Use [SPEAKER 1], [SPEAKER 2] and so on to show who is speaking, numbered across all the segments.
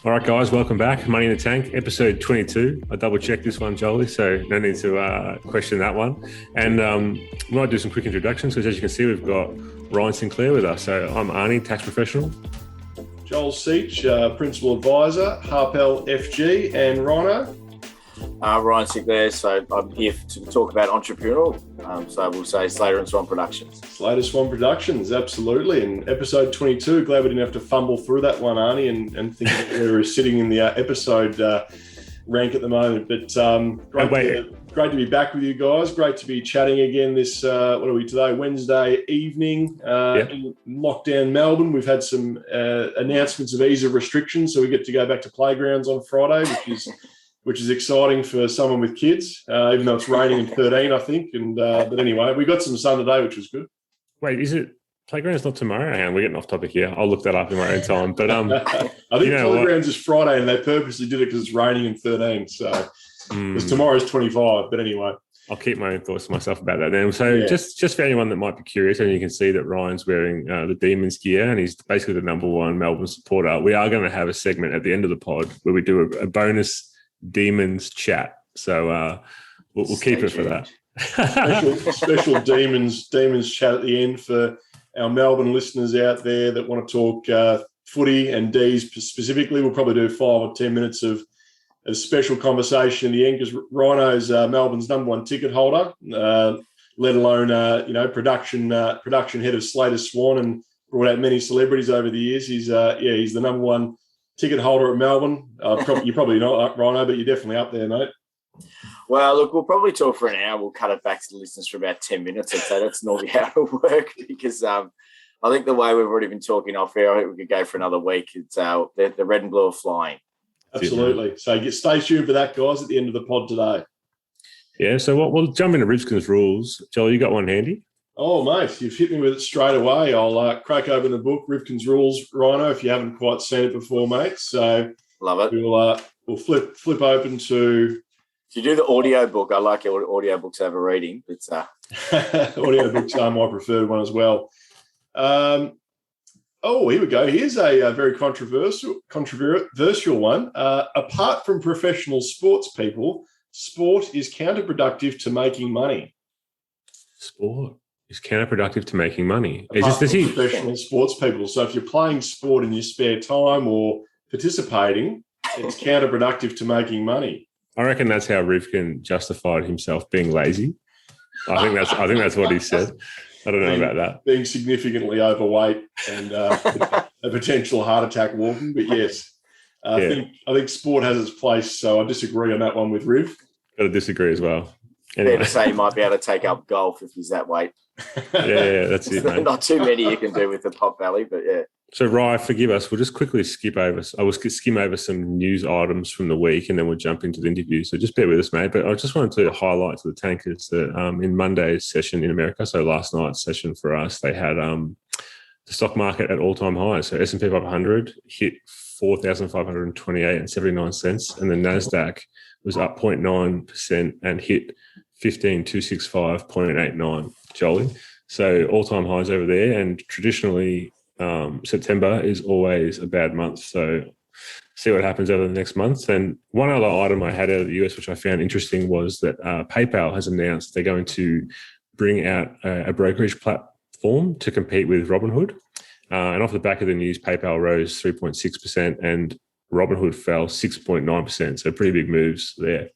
[SPEAKER 1] All right, guys, welcome back. Money in the Tank, episode 22. I double-checked this one, Jolie, so no need to question that one. And we might do some quick introductions because, as you can see, we've got Ryan Sinclair with us. So I'm Arnie, tax professional.
[SPEAKER 2] Joel Seach, principal advisor, Harpel FG, and Rhino.
[SPEAKER 3] Ryan Sinclair, so I'm here to talk about entrepreneurial. So we'll say Slater and Swann Productions.
[SPEAKER 2] Slater Swann Productions, absolutely. And episode 22, glad we didn't have to fumble through that one, Arnie, and think that we were sitting in the episode rank at the moment. But great to be back with you guys. Great to be chatting again this, what are we today, Wednesday evening in lockdown Melbourne. We've had some announcements of ease of restrictions, so we get to go back to playgrounds on Friday, which is exciting for someone with kids, even though it's raining and 13, I think. And but anyway, we got some sun today, which was good.
[SPEAKER 1] Wait, is it playground's not tomorrow? Hang on, we're getting off topic here. I'll look that up in my own time. But
[SPEAKER 2] I think playgrounds is Friday, and they purposely did it because it's raining and 13. So because tomorrow's 25. But anyway,
[SPEAKER 1] I'll keep my own thoughts to myself about that then. So just for anyone that might be curious, and you can see that Ryan's wearing the Demons gear, and he's basically the number one Melbourne supporter. We are going to have a segment at the end of the pod where we do a bonus Demons chat, so we'll keep it for that.
[SPEAKER 2] special Demons chat at the end for our Melbourne listeners out there that want to talk footy and D's specifically. We'll probably do 5 or 10 minutes of special conversation in the end because Rhino's Melbourne's number one ticket holder, let alone production head of Slater Swann and brought out many celebrities over the years. He's the number one ticket holder at Melbourne. You're probably not, Rhino, but you're definitely up there, mate.
[SPEAKER 3] Well, look, we'll probably talk for an hour. We'll cut it back to the listeners for about 10 minutes or so. That's normally how it'll work because I think the way we've already been talking off here, I think we could go for another week. It's the red and blue are flying.
[SPEAKER 2] Absolutely. So stay tuned for that, guys, at the end of the pod today.
[SPEAKER 1] Yeah, so we'll jump into Rivkin's rules. Joel, you got one handy?
[SPEAKER 2] Oh, mate, you've hit me with it straight away. I'll crack open the book, Rivkin's Rules, Rhino, if you haven't quite seen it before, mate. So
[SPEAKER 3] love it.
[SPEAKER 2] We'll flip open to...
[SPEAKER 3] If you do the audio book, I like your audio books over reading. It's
[SPEAKER 2] audio books are my preferred one as well. Here we go. Here's a very controversial one. Apart from professional sports people, sport is counterproductive to making money.
[SPEAKER 1] Sport is counterproductive to making money.
[SPEAKER 2] Professional sports people. So if you're playing sport in your spare time or participating, it's counterproductive to making money.
[SPEAKER 1] I reckon that's how Rivkin justified himself being lazy. I think that's what he said. I don't know about that.
[SPEAKER 2] Being significantly overweight and a potential heart attack walking, but yes, I think sport has its place. So I disagree on that one with Riv.
[SPEAKER 1] Got to disagree as well.
[SPEAKER 3] Anyway. Fair to say he might be able to take up golf if he's that weight.
[SPEAKER 1] Yeah, that's it, mate.
[SPEAKER 3] Not too many you can do with the Pop Valley, but yeah.
[SPEAKER 1] So, Ryan, forgive us. We'll just quickly skim over some news items from the week and then we'll jump into the interview. So just bear with us, mate. But I just wanted to highlight to the tankers that in Monday's session in America, so last night's session for us, they had the stock market at all-time highs. So S&P 500 hit 4,528 and 79 cents, and the NASDAQ was up 0.9% and hit 15,265.89, Jolie. So all-time highs over there, and traditionally September is always a bad month. So see what happens over the next month. And one other item I had out of the US, which I found interesting, was that PayPal has announced they're going to bring out a brokerage platform to compete with Robinhood. And off the back of the news, PayPal rose 3.6% and Robinhood fell 6.9%. So pretty big moves there.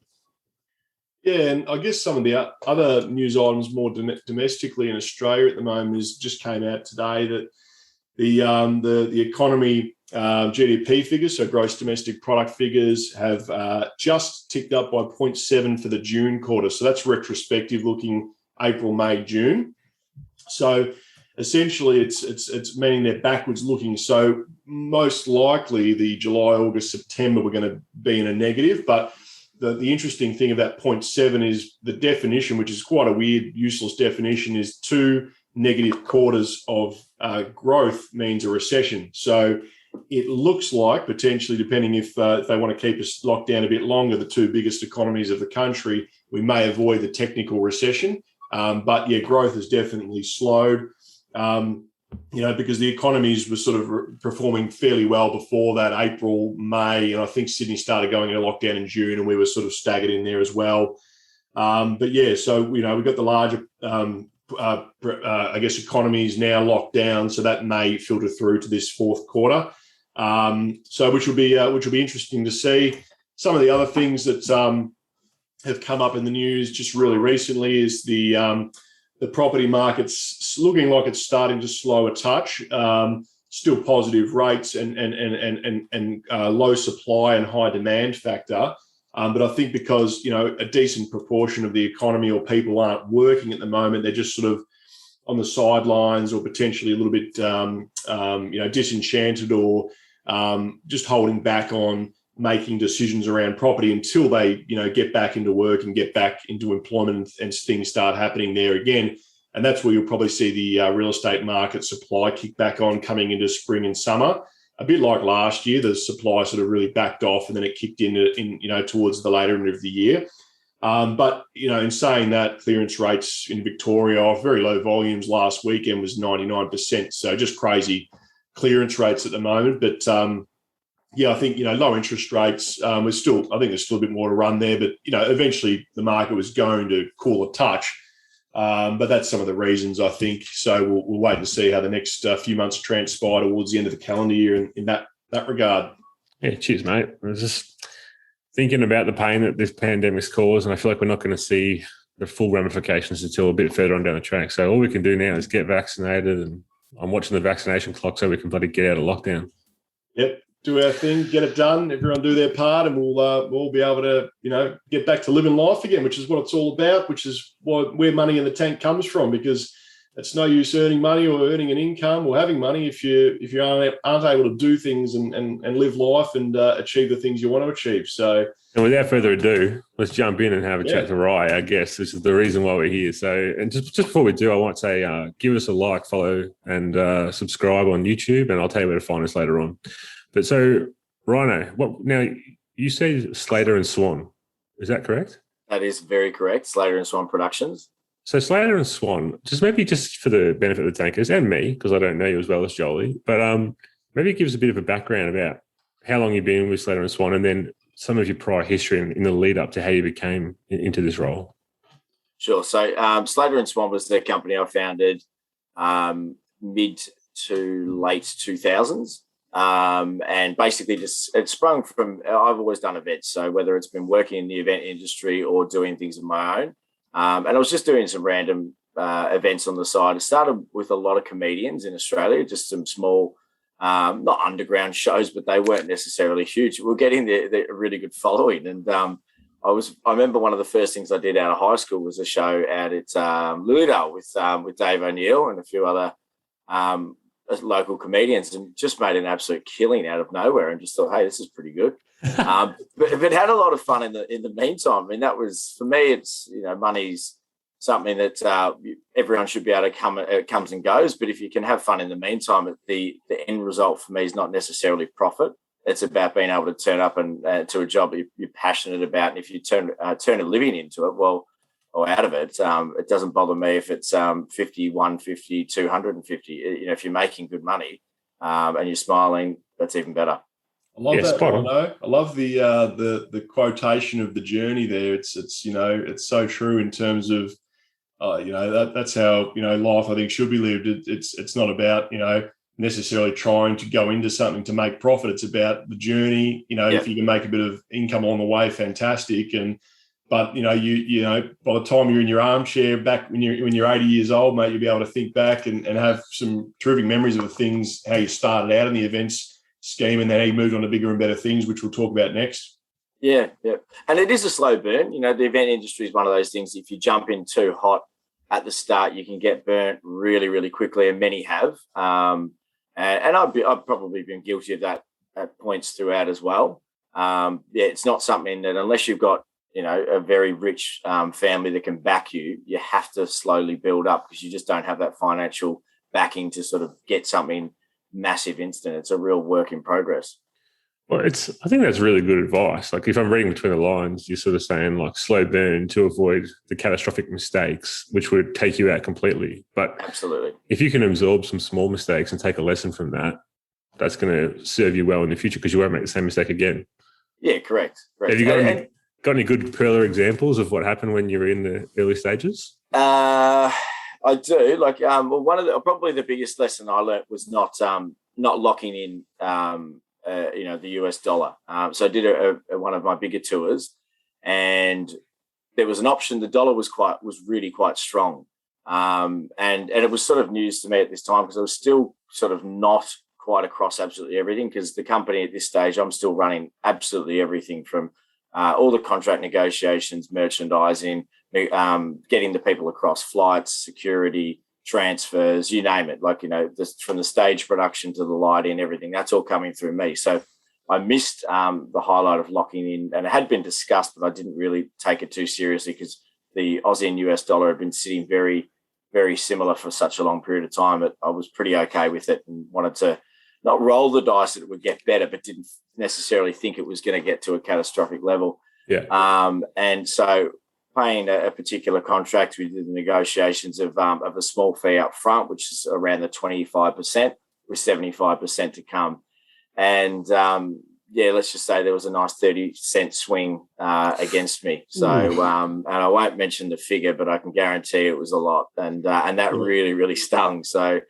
[SPEAKER 2] Yeah, and I guess some of the other news items more domestically in Australia at the moment just came out today that the economy GDP figures, so gross domestic product figures, have just ticked up by 0.7 for the June quarter. So that's retrospective, looking April, May, June. So essentially, it's meaning they're backwards looking. So most likely, the July, August, September, we're going to be in a negative, but the interesting thing of that 0.7 is the definition, which is quite a weird, useless definition, is 2 negative quarters of growth means a recession. So it looks like potentially, depending if they want to keep us locked down a bit longer, the 2 biggest economies of the country, we may avoid the technical recession. But yeah, growth has definitely slowed. because the economies were sort of performing fairly well before that, April, May, and I think Sydney started going into lockdown in June, and we were sort of staggered in there as well. But yeah, so we've got the larger, I guess, economies now locked down, so that may filter through to this fourth quarter. So which will be interesting to see. Some of the other things that have come up in the news just really recently is the property market's looking like it's starting to slow a touch. Still positive rates and low supply and high demand factor. But I think because, a decent proportion of the economy or people aren't working at the moment, they're just sort of on the sidelines or potentially a little bit, disenchanted or just holding back on making decisions around property until they, get back into work and get back into employment and things start happening there again. And that's where you'll probably see the real estate market supply kick back on coming into spring and summer. A bit like last year, the supply sort of really backed off and then it kicked in towards the later end of the year. But, in saying that, clearance rates in Victoria off very low volumes last weekend was 99%. So just crazy clearance rates at the moment. But, I think, low interest rates, I think there's still a bit more to run there. But, eventually the market was going to cool a touch. But that's some of the reasons, I think. So we'll wait and see how the next few months transpire towards the end of the calendar year in that regard.
[SPEAKER 1] Yeah, cheers, mate. I was just thinking about the pain that this pandemic's caused, and I feel like we're not going to see the full ramifications until a bit further on down the track. So all we can do now is get vaccinated, and I'm watching the vaccination clock so we can bloody get out of lockdown.
[SPEAKER 2] Yep. Do our thing, get it done. Everyone do their part, and we'll be able to, get back to living life again, which is what it's all about, which is where money in the tank comes from, because it's no use earning money or earning an income or having money if you aren't able to do things and live life and achieve the things you want to achieve. So,
[SPEAKER 1] and without further ado, let's jump in and have a chat to Rye, I guess. This is the reason why we're here. So, and just before we do, I want to say, give us a like, follow, and subscribe on YouTube, and I'll tell you where to find us later on. But so, Rhino, now you say Slater and Swann, is that correct?
[SPEAKER 3] That is very correct. Slater and Swann Productions.
[SPEAKER 1] So Slater and Swann, just for the benefit of the tankers and me, because I don't know you as well as Jolie, but maybe give us a bit of a background about how long you've been with Slater and Swann, and then some of your prior history in the lead up to how you became into this role.
[SPEAKER 3] Sure. So Slater and Swann was the company I founded mid to late 2000s. And basically it sprung from, I've always done events. So whether it's been working in the event industry or doing things of my own, and I was just doing some random events on the side. I started with a lot of comedians in Australia, just some small, not underground shows, but they weren't necessarily huge. We were getting the really good following. And I remember one of the first things I did out of high school was a show out at Louisdale with Dave O'Neill and a few other local comedians, and just made an absolute killing out of nowhere, and just thought, hey, this is pretty good. but had a lot of fun in the meantime. I mean, that was, for me, it's, money's something that everyone should be able to it comes and goes. But if you can have fun in the meantime, the end result for me is not necessarily profit. It's about being able to turn up and to a job you're passionate about. And if you turn a living into it, or out of it, it doesn't bother me if it's 50, 150, 250. If you're making good money and you're smiling, that's even better.
[SPEAKER 2] I love that. Rhino. I love the quotation of the journey there. It's so true in terms of that's how life, I think, should be lived. It's not about necessarily trying to go into something to make profit. It's about the journey. If you can make a bit of income along the way, fantastic. But by the time you're in your armchair back when you're 80 years old, mate, you'll be able to think back and have some terrific memories of the things, how you started out in the events scheme and then how you moved on to bigger and better things, which we'll talk about next.
[SPEAKER 3] Yeah. And it is a slow burn. The event industry is one of those things. If you jump in too hot at the start, you can get burnt really, really quickly, and many have. And I've probably been guilty of that at points throughout as well. It's not something that, unless you've got a very rich family that can back you, you have to slowly build up, because you just don't have that financial backing to sort of get something massive instant. It's a real work in progress.
[SPEAKER 1] Well, I think that's really good advice. Like if I'm reading between the lines, you're sort of saying like slow burn to avoid the catastrophic mistakes, which would take you out completely. But
[SPEAKER 3] Absolutely.
[SPEAKER 1] if you can absorb some small mistakes and take a lesson from that, that's going to serve you well in the future because you won't make the same mistake again.
[SPEAKER 3] Yeah, correct.
[SPEAKER 1] Have you got any good Perler examples of what happened when you were in the early stages?
[SPEAKER 3] I do. Like, well, probably the biggest lesson I learned was not locking in, the US dollar. So I did one of my bigger tours, and there was an option. The dollar was really quite strong, and it was sort of news to me at this time because I was still sort of not quite across absolutely everything because the company at this stage, I'm still running absolutely everything from all the contract negotiations, merchandising, getting the people across, flights, security, transfers, you name it. Like, from the stage production to the lighting, everything, that's all coming through me. So I missed the highlight of locking in, and it had been discussed, but I didn't really take it too seriously because the Aussie and US dollar had been sitting very, very similar for such a long period of time that I was pretty okay with it and wanted to not roll the dice that it would get better, but didn't necessarily think it was going to get to a catastrophic level.
[SPEAKER 1] Yeah.
[SPEAKER 3] And so paying a particular contract, we did the negotiations of a small fee up front, which is around the 25%, with 75% to come. And let's just say there was a nice 30-cent swing against me. So, and I won't mention the figure, but I can guarantee it was a lot, and that really, really stung. So.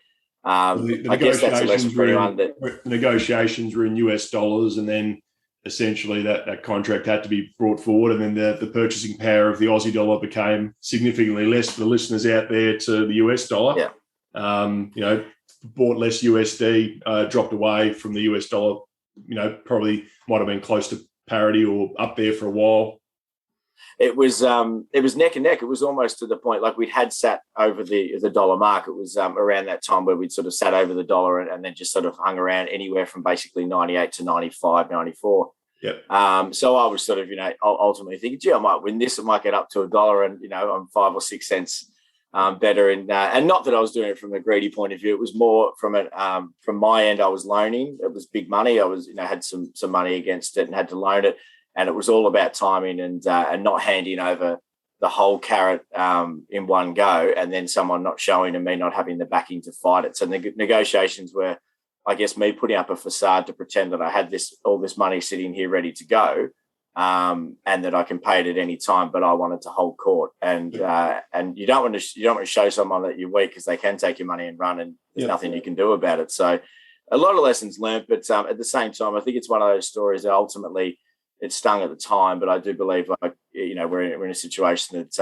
[SPEAKER 3] I guess that's a lesson for anyone that
[SPEAKER 2] negotiations were in US dollars, and then essentially that contract had to be brought forward, and then the purchasing power of the Aussie dollar became significantly less for the listeners out there to the US dollar.
[SPEAKER 3] Yeah.
[SPEAKER 2] Bought less USD, dropped away from the US dollar. Probably might have been close to parity or up there for a while.
[SPEAKER 3] It was neck and neck. It was almost to the point like we had sat over the dollar mark. It was around that time where we'd sort of sat over the dollar and then just sort of hung around anywhere from basically 98 to 95, 94.
[SPEAKER 2] Yep.
[SPEAKER 3] So I was sort of, ultimately thinking, gee, I might win this. It might get up to $1 and, I'm 5 or 6 cents better. And not that I was doing it from a greedy point of view. It was more from my end. I was loaning. It was big money. I was, had some money against it and had to loan it. And it was all about timing and not handing over the whole carrot in one go, and then someone not showing and me not having the backing to fight it. So the negotiations were, I guess, me putting up a facade to pretend that I had all this money sitting here ready to go, and that I can pay it at any time. But I wanted to hold court, and you don't want to show someone that you're weak because they can take your money and run, and there's nothing you can do about it. So a lot of lessons learned, but at the same time, I think it's one of those stories that ultimately. It stung at the time, but I do believe, we're in a situation that,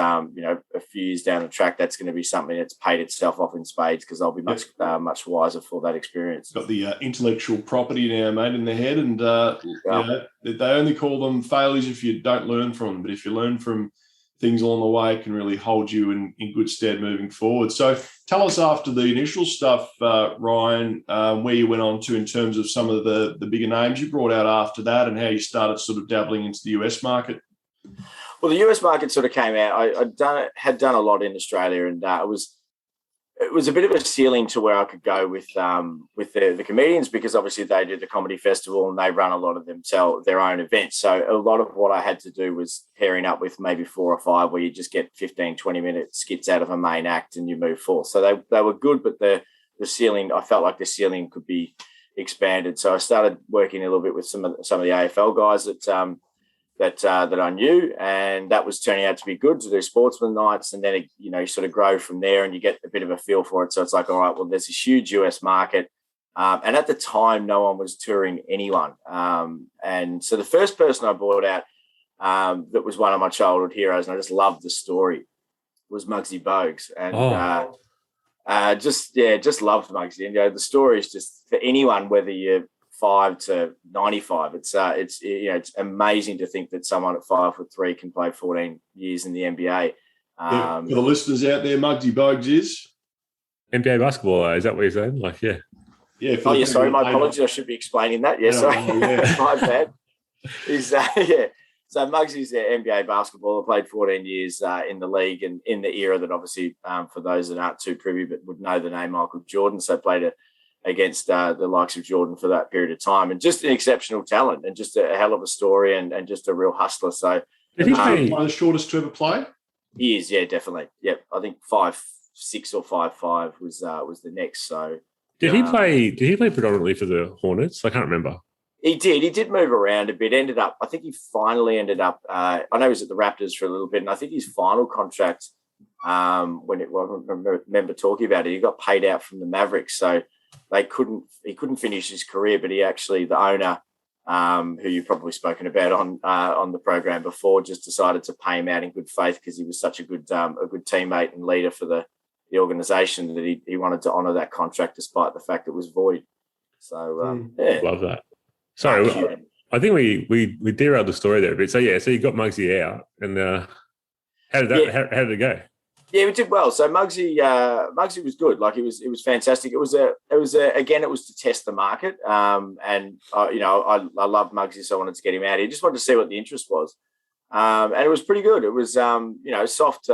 [SPEAKER 3] a few years down the track, that's going to be something that's paid itself off in spades because I'll be much wiser for that experience.
[SPEAKER 2] Got the intellectual property now, mate, in their head, and they only call them failures if you don't learn from them. But if you learn from things along the way, it can really hold you in good stead moving forward. So tell us after the initial stuff, Ryan, where you went on to in terms of some of the bigger names you brought out after that and how you started sort of dabbling into the US market.
[SPEAKER 3] Well, the US market sort of came out. I had done a lot in Australia, and it was a bit of a ceiling to where I could go with the comedians because obviously they do the comedy festival and they run a lot of their own events. So a lot of what I had to do was pairing up with maybe 4 or 5 where you just get 15, 20-minute skits out of a main act and you move forward. So they were good, but the ceiling, I felt like the ceiling could be expanded. So I started working a little bit with some of the AFL guys that I knew, and that was turning out to be good to do sportsman nights. And then, you sort of grow from there and you get a bit of a feel for it. So it's like, all right, well, there's this huge US market. And at the time, no one was touring anyone. And so the first person I brought out that was one of my childhood heroes, and I just loved the story, was Muggsy Bogues. And just loved Muggsy. And, the story is just for anyone, whether you're 5 to 95. It's amazing to think that someone at 5'3" can play 14 years in the NBA.
[SPEAKER 2] For the listeners out there, Muggsy Bogues is
[SPEAKER 1] NBA basketball. Is that what you're saying? Like, yeah.
[SPEAKER 3] Yeah. Sorry, my apologies. I should be explaining that. Yeah, sorry, my bad. So Muggsy's NBA basketball. Played 14 years in the league, and in the era that obviously, for those that aren't too privy but would know the name Michael Jordan, so played against the likes of Jordan for that period of time, and just an exceptional talent and just a hell of a story and just a real hustler. So
[SPEAKER 2] did he play one of the shortest to ever play?
[SPEAKER 3] He is, yeah, definitely. Yep, I think 5'6" or 5'5" was the next. So
[SPEAKER 1] did he play? Did he play predominantly for the Hornets? I can't remember.
[SPEAKER 3] He did. He did move around a bit. I think he finally ended up. I know he was at the Raptors for a little bit, and I think his final contract, I remember talking about it, he got paid out from the Mavericks, so he couldn't finish his career. But he actually, the owner, who you've probably spoken about on the program before, just decided to pay him out in good faith because he was such a good teammate and leader for the organisation that he wanted to honour that contract despite the fact it was void. So yeah,
[SPEAKER 1] love that. Sorry, I think we derailed the story there a bit. So yeah, so you got Muggsy out, and how did it go?
[SPEAKER 3] Yeah, we did well. So Muggsy was good. Like it was fantastic. It was to test the market. And I loved Muggsy, so I wanted to get him out here. Just wanted to see what the interest was. And it was pretty good. It was soft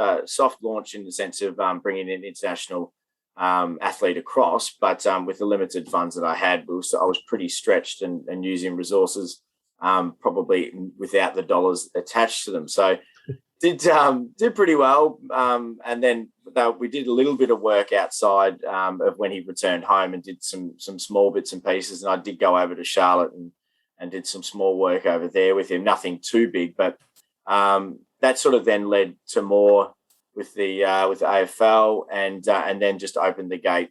[SPEAKER 3] launch in the sense of bringing in international athlete across, but with the limited funds that I had, I was pretty stretched and using resources probably without the dollars attached to them. So did pretty well, and then we did a little bit of work outside of when he returned home and did some small bits and pieces. And I did go over to Charlotte and did some small work over there with him. Nothing too big, but that sort of then led to more with the AFL and then just opened the gate,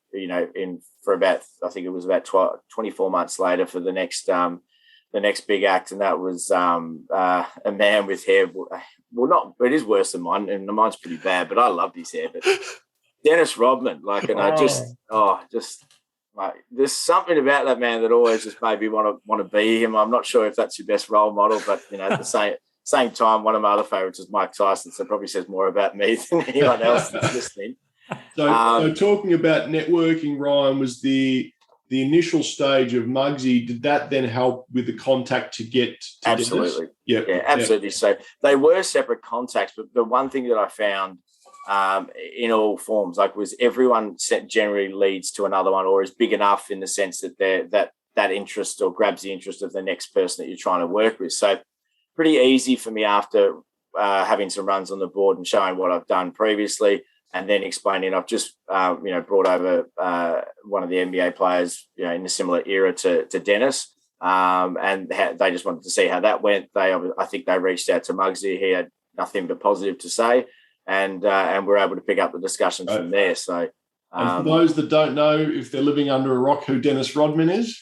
[SPEAKER 3] for about, I think it was about 24 months later for the next big act, and that was a man with hair. Well, it is worse than mine, and mine's pretty bad, but I loved his hair. But Dennis Rodman, there's something about that man that always just made me want to be him. I'm not sure if that's your best role model, but at the same time, one of my other favourites is Mike Tyson, so it probably says more about me than anyone else that's listening.
[SPEAKER 2] So talking about networking, Ryan, was the initial stage of Muggsy. Did that then help with the contact to get to
[SPEAKER 3] absolutely?
[SPEAKER 2] Yeah,
[SPEAKER 3] absolutely. So they were separate contacts, but the one thing that I found in all forms, was everyone generally leads to another one, or is big enough in the sense that that interest or grabs the interest of the next person that you're trying to work with. So pretty easy for me after having some runs on the board and showing what I've done previously, and then explaining I've just brought over one of the NBA players in a similar era to Dennis, and they just wanted to see how that went. I think they reached out to Muggsy. He had nothing but positive to say, and we're able to pick up the discussion from there. So,
[SPEAKER 2] and for those that don't know, if they're living under a rock, who Dennis Rodman is?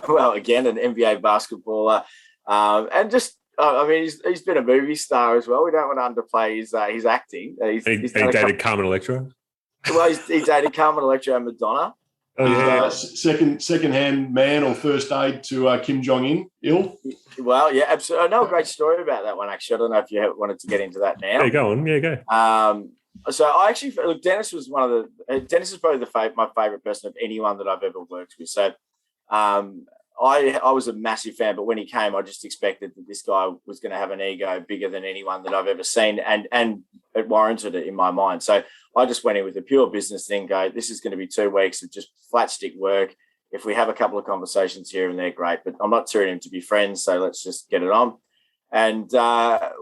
[SPEAKER 3] Well, again, an NBA basketballer. And just, he's been a movie star as well. We don't want to underplay his acting.
[SPEAKER 1] He dated Carmen Electra.
[SPEAKER 3] Well, he dated Carmen Electra and Madonna.
[SPEAKER 1] Oh yeah.
[SPEAKER 2] Second-hand man or first aid to Kim Jong-un.
[SPEAKER 3] Well, yeah, absolutely. I know a great story about that one. Actually, I don't know if you wanted to get into that now.
[SPEAKER 1] Yeah, go on. Yeah, go.
[SPEAKER 3] So I actually look. Dennis was Dennis is probably my favourite person of anyone that I've ever worked with. So. I was a massive fan, but when he came, I just expected that this guy was going to have an ego bigger than anyone that I've ever seen, and it warranted it in my mind. So I just went in with a pure business thing. This is going to be 2 weeks of just flat stick work. If we have a couple of conversations here and there, great. But I'm not touring him to be friends, so let's just get it on. And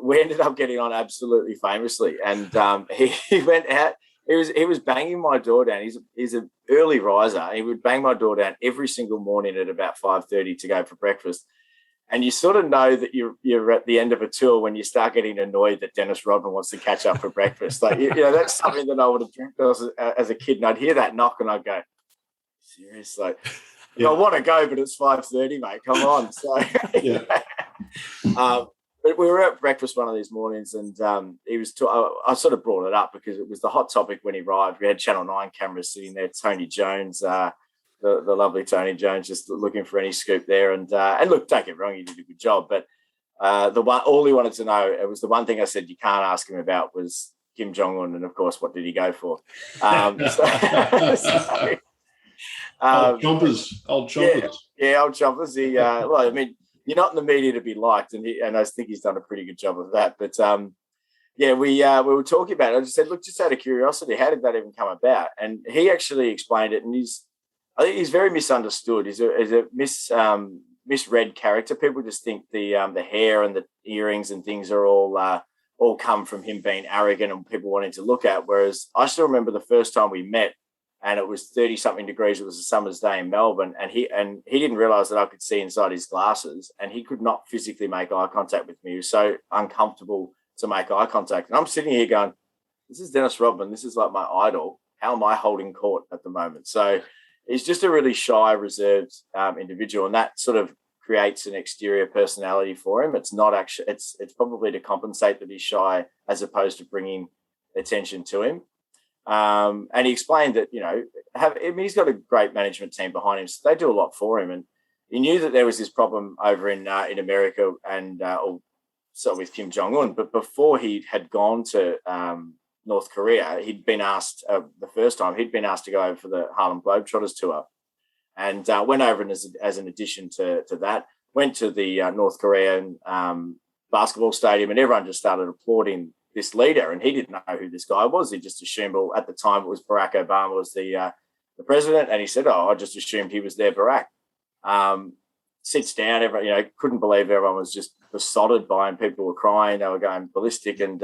[SPEAKER 3] we ended up getting on absolutely famously. And he went out. He was banging my door down. He's an early riser. He would bang my door down every single morning at about 5:30 to go for breakfast. And you sort of know that you're at the end of a tour when you start getting annoyed that Dennis Rodman wants to catch up for breakfast. That's something that I would have dreamt as a kid. And I'd hear that knock and I'd go, serious? I want to go, but it's 5:30, mate. Come on. So but we were at breakfast one of these mornings, and he was. I sort of brought it up because it was the hot topic when he arrived. We had Channel 9 cameras sitting there. Tony Jones, the lovely Tony Jones, just looking for any scoop there. And look, don't get me wrong, he did a good job. But all he wanted to know, it was the one thing I said you can't ask him about was Kim Jong Un, and of course, what did he go for?
[SPEAKER 2] Old chompers.
[SPEAKER 3] Yeah, old chompers. You're not in the media to be liked, and I think he's done a pretty good job of that. But we were talking about it. I just said, look, just out of curiosity, how did that even come about? And he actually explained it, and I think he's very misunderstood. He's a misread character. People just think the hair and the earrings and things are all come from him being arrogant and people wanting to look at. Whereas I still remember the first time we met, and it was 30-something degrees. It was a summer's day in Melbourne, and he didn't realise that I could see inside his glasses, and he could not physically make eye contact with me. He was so uncomfortable to make eye contact. And I'm sitting here going, this is Dennis Rodman. This is like my idol. How am I holding court at the moment? So he's just a really shy, reserved individual, and that sort of creates an exterior personality for him. It's not actually, it's probably to compensate that he's shy as opposed to bringing attention to him. And he explained that, he's got a great management team behind him, so they do a lot for him. And he knew that there was this problem over in America and also with Kim Jong-un. But before he had gone to North Korea, he'd been asked the first time, to go over for the Harlem Globetrotters tour, and went over as an addition to that, went to the North Korean basketball stadium, and everyone just started applauding this leader, and he didn't know who this guy was. He just assumed, well, at the time it was Barack Obama was the president, and he said, I just assumed he was their Barack. Sits down, couldn't believe everyone was just besotted by him. People were crying, they were going ballistic. And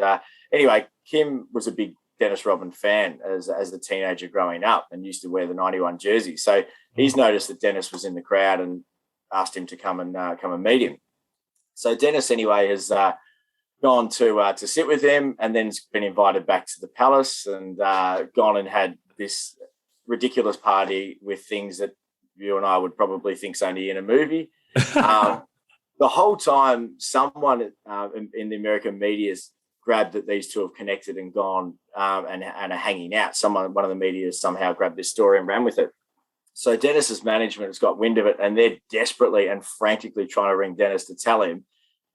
[SPEAKER 3] anyway, Kim was a big Dennis Rodman fan as a teenager growing up and used to wear the 91 jersey. So he's noticed that Dennis was in the crowd and asked him to come and meet him. So Dennis, anyway, has gone to sit with him, and then's been invited back to the palace and gone and had this ridiculous party with things that you and I would probably think's only in a movie. The whole time, someone in the American media's grabbed that these two have connected and gone and are hanging out. One of the media somehow grabbed this story and ran with it. So Dennis's management has got wind of it, and they're desperately and frantically trying to ring Dennis to tell him,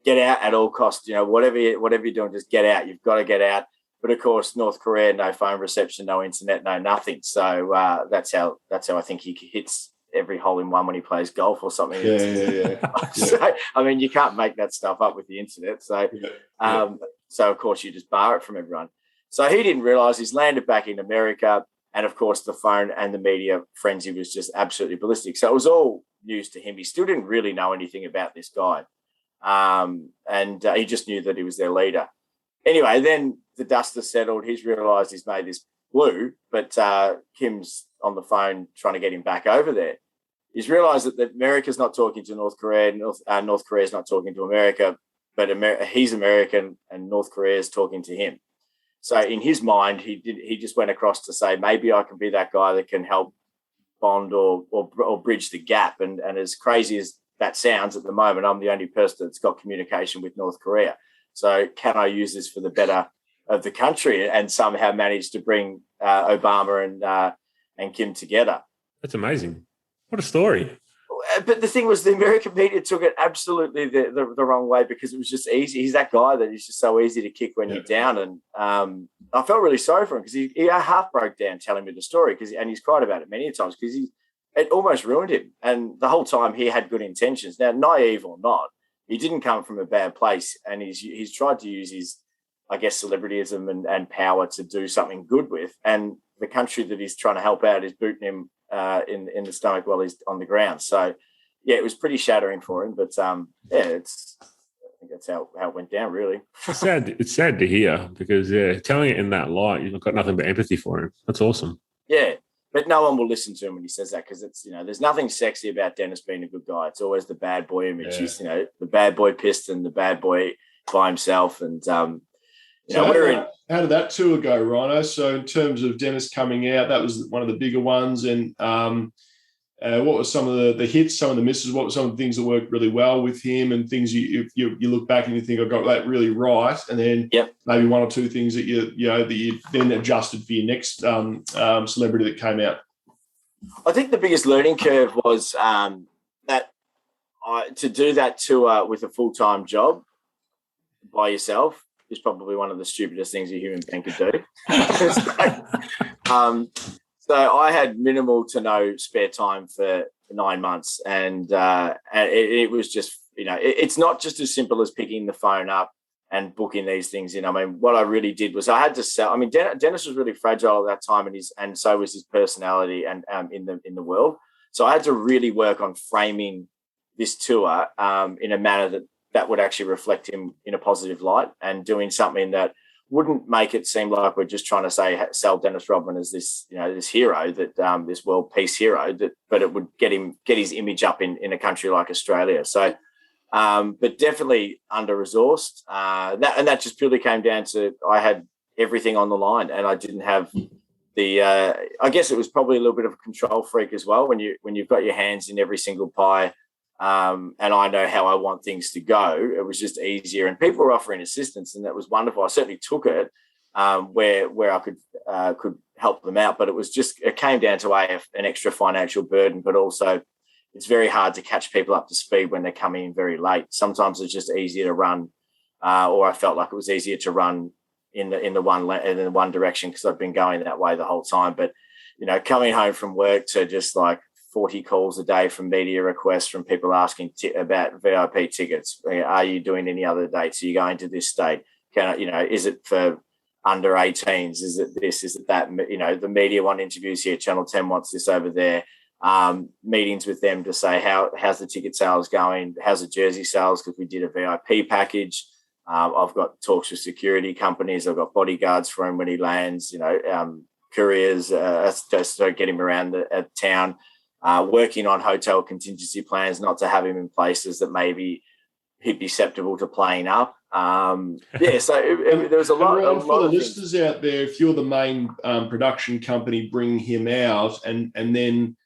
[SPEAKER 3] get out at all costs. Whatever you're doing, just get out. You've got to get out. But of course, North Korea, no phone reception, no internet, no nothing. So that's how I think he hits every hole in one when he plays golf or something.
[SPEAKER 2] Yeah.
[SPEAKER 3] So, you can't make that stuff up with the internet. So, so of course you just bar it from everyone. So he didn't realise he's landed back in America, and of course the phone and the media frenzy was just absolutely ballistic. So it was all news to him. He still didn't really know anything about this guy. And he just knew that he was their leader. Anyway, then the dust has settled. He's realised he's made this blue, but Kim's on the phone trying to get him back over there. He's realised that America's not talking to North Korea, North Korea's not talking to America, but he's American and North Korea is talking to him. So in his mind, he just went across to say, maybe I can be that guy that can help bond or bridge the gap. And as crazy as that sounds at the moment, I'm the only person that's got communication with North Korea. So can I use this for the better of the country and somehow manage to bring Obama and Kim together?
[SPEAKER 1] That's amazing. What a story.
[SPEAKER 3] But the thing was, the American media took it absolutely the wrong way, because it was just easy. He's that guy that is just so easy to kick when you're down. And I felt really sorry for him, because he half broke down telling me the story, and he's cried about it many times, because it almost ruined him. And the whole time he had good intentions. Now, naive or not, he didn't come from a bad place, and he's tried to use his, I guess, celebrityism and power to do something good with. And the country that he's trying to help out is booting him in the stomach while he's on the ground. So, yeah, it was pretty shattering for him. But I think that's how it went down, really.
[SPEAKER 1] It's sad to hear, because telling it in that light, you've got nothing but empathy for him. That's awesome.
[SPEAKER 3] Yeah, but no one will listen to him when he says that, because it's there's nothing sexy about Dennis being a good guy. It's always the bad boy image. He's the bad boy pissed and the bad boy by himself. And
[SPEAKER 2] how did that tour go, Rhino? So in terms of Dennis coming out, that was one of the bigger ones. And what were some of the hits, some of the misses? What were some of the things that worked really well with him, and things you look back and you think, I got that really right, and then maybe one or two things that you then adjusted for your next celebrity that came out?
[SPEAKER 3] I think the biggest learning curve was that to do that tour with a full-time job by yourself is probably one of the stupidest things a human being could do. So I had minimal to no spare time for 9 months, and it was just, it's not just as simple as picking the phone up and booking these things in. I mean, what I really did was I had to sell. I mean, Dennis was really fragile at that time, and so was his personality and in the world. So I had to really work on framing this tour in a manner that would actually reflect him in a positive light, and doing something that wouldn't make it seem like we're just trying to sell Dennis Rodman as this, this hero, that this world peace hero, but it would get his image up in a country like Australia. So, but definitely under-resourced. That just purely came down to I had everything on the line, and I didn't have the. I guess it was probably a little bit of a control freak as well when you've got your hands in every single pie. And I know how I want things to go. It was just easier, and people were offering assistance, and that was wonderful. I certainly took it where I could help them out, but it came down to an extra financial burden, but also it's very hard to catch people up to speed when they're coming in very late. Sometimes it's just easier to run, or I felt like it was easier to run in the one direction because I've been going that way the whole time. But coming home from work to just like 40 calls a day from media requests from people asking about VIP tickets. Are you doing any other dates? Are you going to this state? Is it for under 18s? Is it this? Is it that? The media want interviews here. Channel 10 wants this over there. Meetings with them to say, how's the ticket sales going? How's the jersey sales? Because we did a VIP package. I've got talks with security companies. I've got bodyguards for him when he lands, couriers, just to get him around the town. Working on hotel contingency plans, not to have him in places that maybe he'd be susceptible to playing up. So there was a lot.
[SPEAKER 2] For the listeners out there, if you're the main production company bringing him out, and then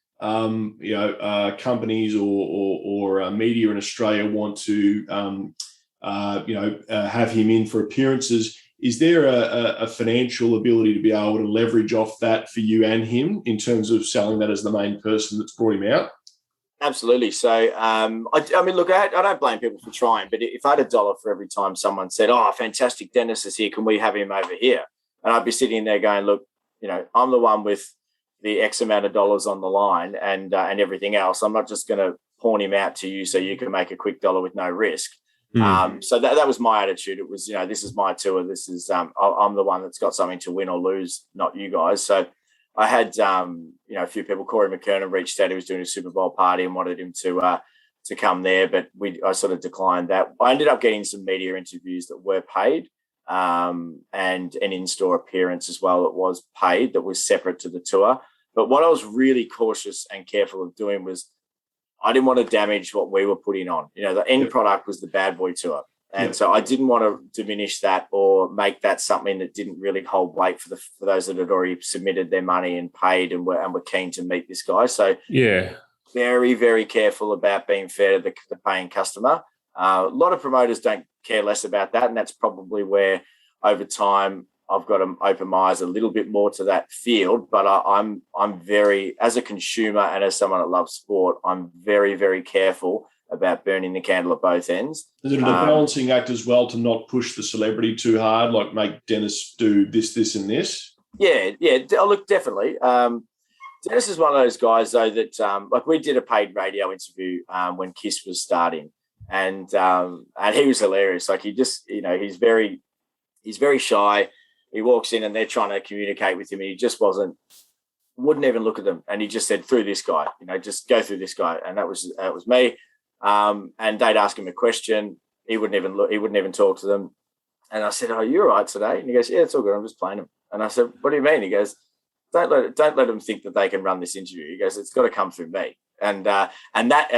[SPEAKER 2] companies or media in Australia want to have him in for appearances. Is there a financial ability to be able to leverage off that for you and him in terms of selling that as the main person that's brought him out?
[SPEAKER 3] Absolutely. So, I mean, look, I don't blame people for trying, but if I had $1 for every time someone said, "Oh, fantastic, Dennis is here, can we have him over here?" And I'd be sitting there going, "Look, I'm the one with the X amount of dollars on the line and everything else. I'm not just going to pawn him out to you so you can make a quick dollar with no risk." So that was my attitude. It was, this is my tour. This is, I'm the one that's got something to win or lose, not you guys. So I had, a few people. Corey McKernan reached out. He was doing a Super Bowl party and wanted him to come there, but I sort of declined that. I ended up getting some media interviews that were paid, and an in-store appearance as well that was paid, that was separate to the tour. But what I was really cautious and careful of doing was I didn't want to damage what we were putting on. The end product was the Bad Boy Tour. And so I didn't want to diminish that or make that something that didn't really hold weight for those that had already submitted their money and paid and were keen to meet this guy. So very, very careful about being fair to the paying customer. A lot of promoters don't care less about that. And that's probably where over time I've got to open my eyes a little bit more to that field, but I'm very, as a consumer and as someone that loves sport, I'm very, very careful about burning the candle at both ends.
[SPEAKER 2] Is it a balancing act as well to not push the celebrity too hard, like make Dennis do this, and this?
[SPEAKER 3] Yeah. Look, definitely. Dennis is one of those guys, though, that we did a paid radio interview when Kiss was starting, and he was hilarious. Like he just, he's very shy. He walks in and they're trying to communicate with him, and he just wouldn't even look at them. And he just said, "Through this guy, just go through this guy." And that was me. And they'd ask him a question. He wouldn't even look. He wouldn't even talk to them. And I said, "Oh, you all right today?" And he goes, "Yeah, it's all good. I'm just playing him." And I said, "What do you mean?" He goes, Don't let them think that they can run this interview." He goes, "It's got to come through me." And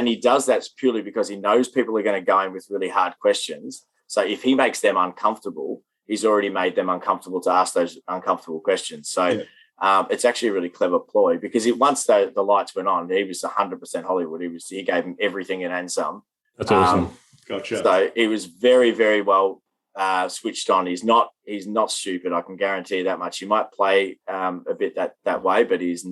[SPEAKER 3] he does that purely because he knows people are going to go in with really hard questions. So if he makes them uncomfortable, he's already made them uncomfortable to ask those uncomfortable questions. So it's actually a really clever ploy, because once the lights went on, he was 100% Hollywood. He gave him everything and some.
[SPEAKER 1] That's awesome.
[SPEAKER 2] Gotcha.
[SPEAKER 3] So he was very, very well switched on. He's not stupid. I can guarantee you that much. He might play a bit that way, but he's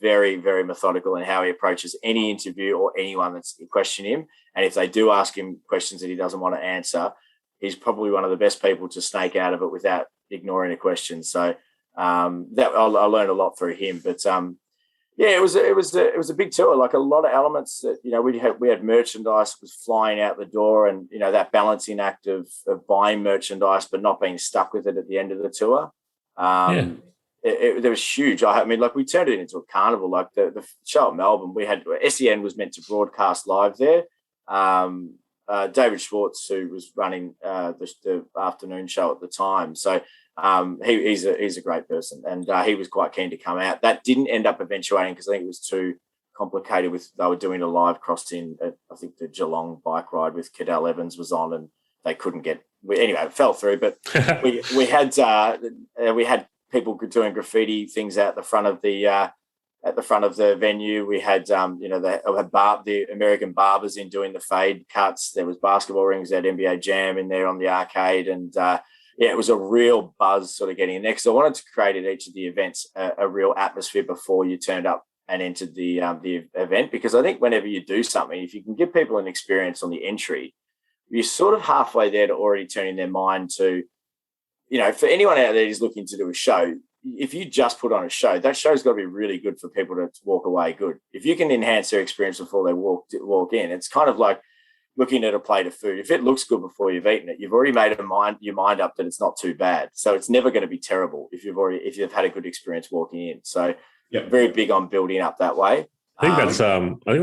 [SPEAKER 3] very, very methodical in how he approaches any interview or anyone that's questioning him. And if they do ask him questions that he doesn't want to answer, he's probably one of the best people to snake out of it without ignoring a question. So that I learned a lot through him. But Yeah, it was a big tour. Like a lot of elements that we had merchandise was flying out the door, and that balancing act of buying merchandise but not being stuck with it at the end of the tour. It was huge. I mean, like we turned it into a carnival. Like the show at Melbourne, we had SEN was meant to broadcast live there. David Schwartz, who was running the afternoon show at the time, so. He's a great person, and he was quite keen to come out. That didn't end up eventuating because I think it was too complicated. They were doing a live crossing at, I think, the Geelong bike ride with Cadell Evans was on, and they couldn't get. Anyway, it fell through. But we had people doing graffiti things out the front of the venue. We had the American barbers in doing the fade cuts. There was basketball rings. They had NBA Jam in there on the arcade, and it was a real buzz sort of getting in there because I wanted to create at each of the events a real atmosphere before you turned up and entered the event. Because I think whenever you do something, if you can give people an experience on the entry, you're sort of halfway there to already turning their mind to, for anyone out there who's looking to do a show, if you just put on a show, that show's got to be really good for people to walk away good. If you can enhance their experience before they walk in, it's kind of like looking at a plate of food. If it looks good before you've eaten it, you've already made your mind up that it's not too bad. So it's never going to be terrible if you've had a good experience walking in. So very big on building up that way.
[SPEAKER 1] I think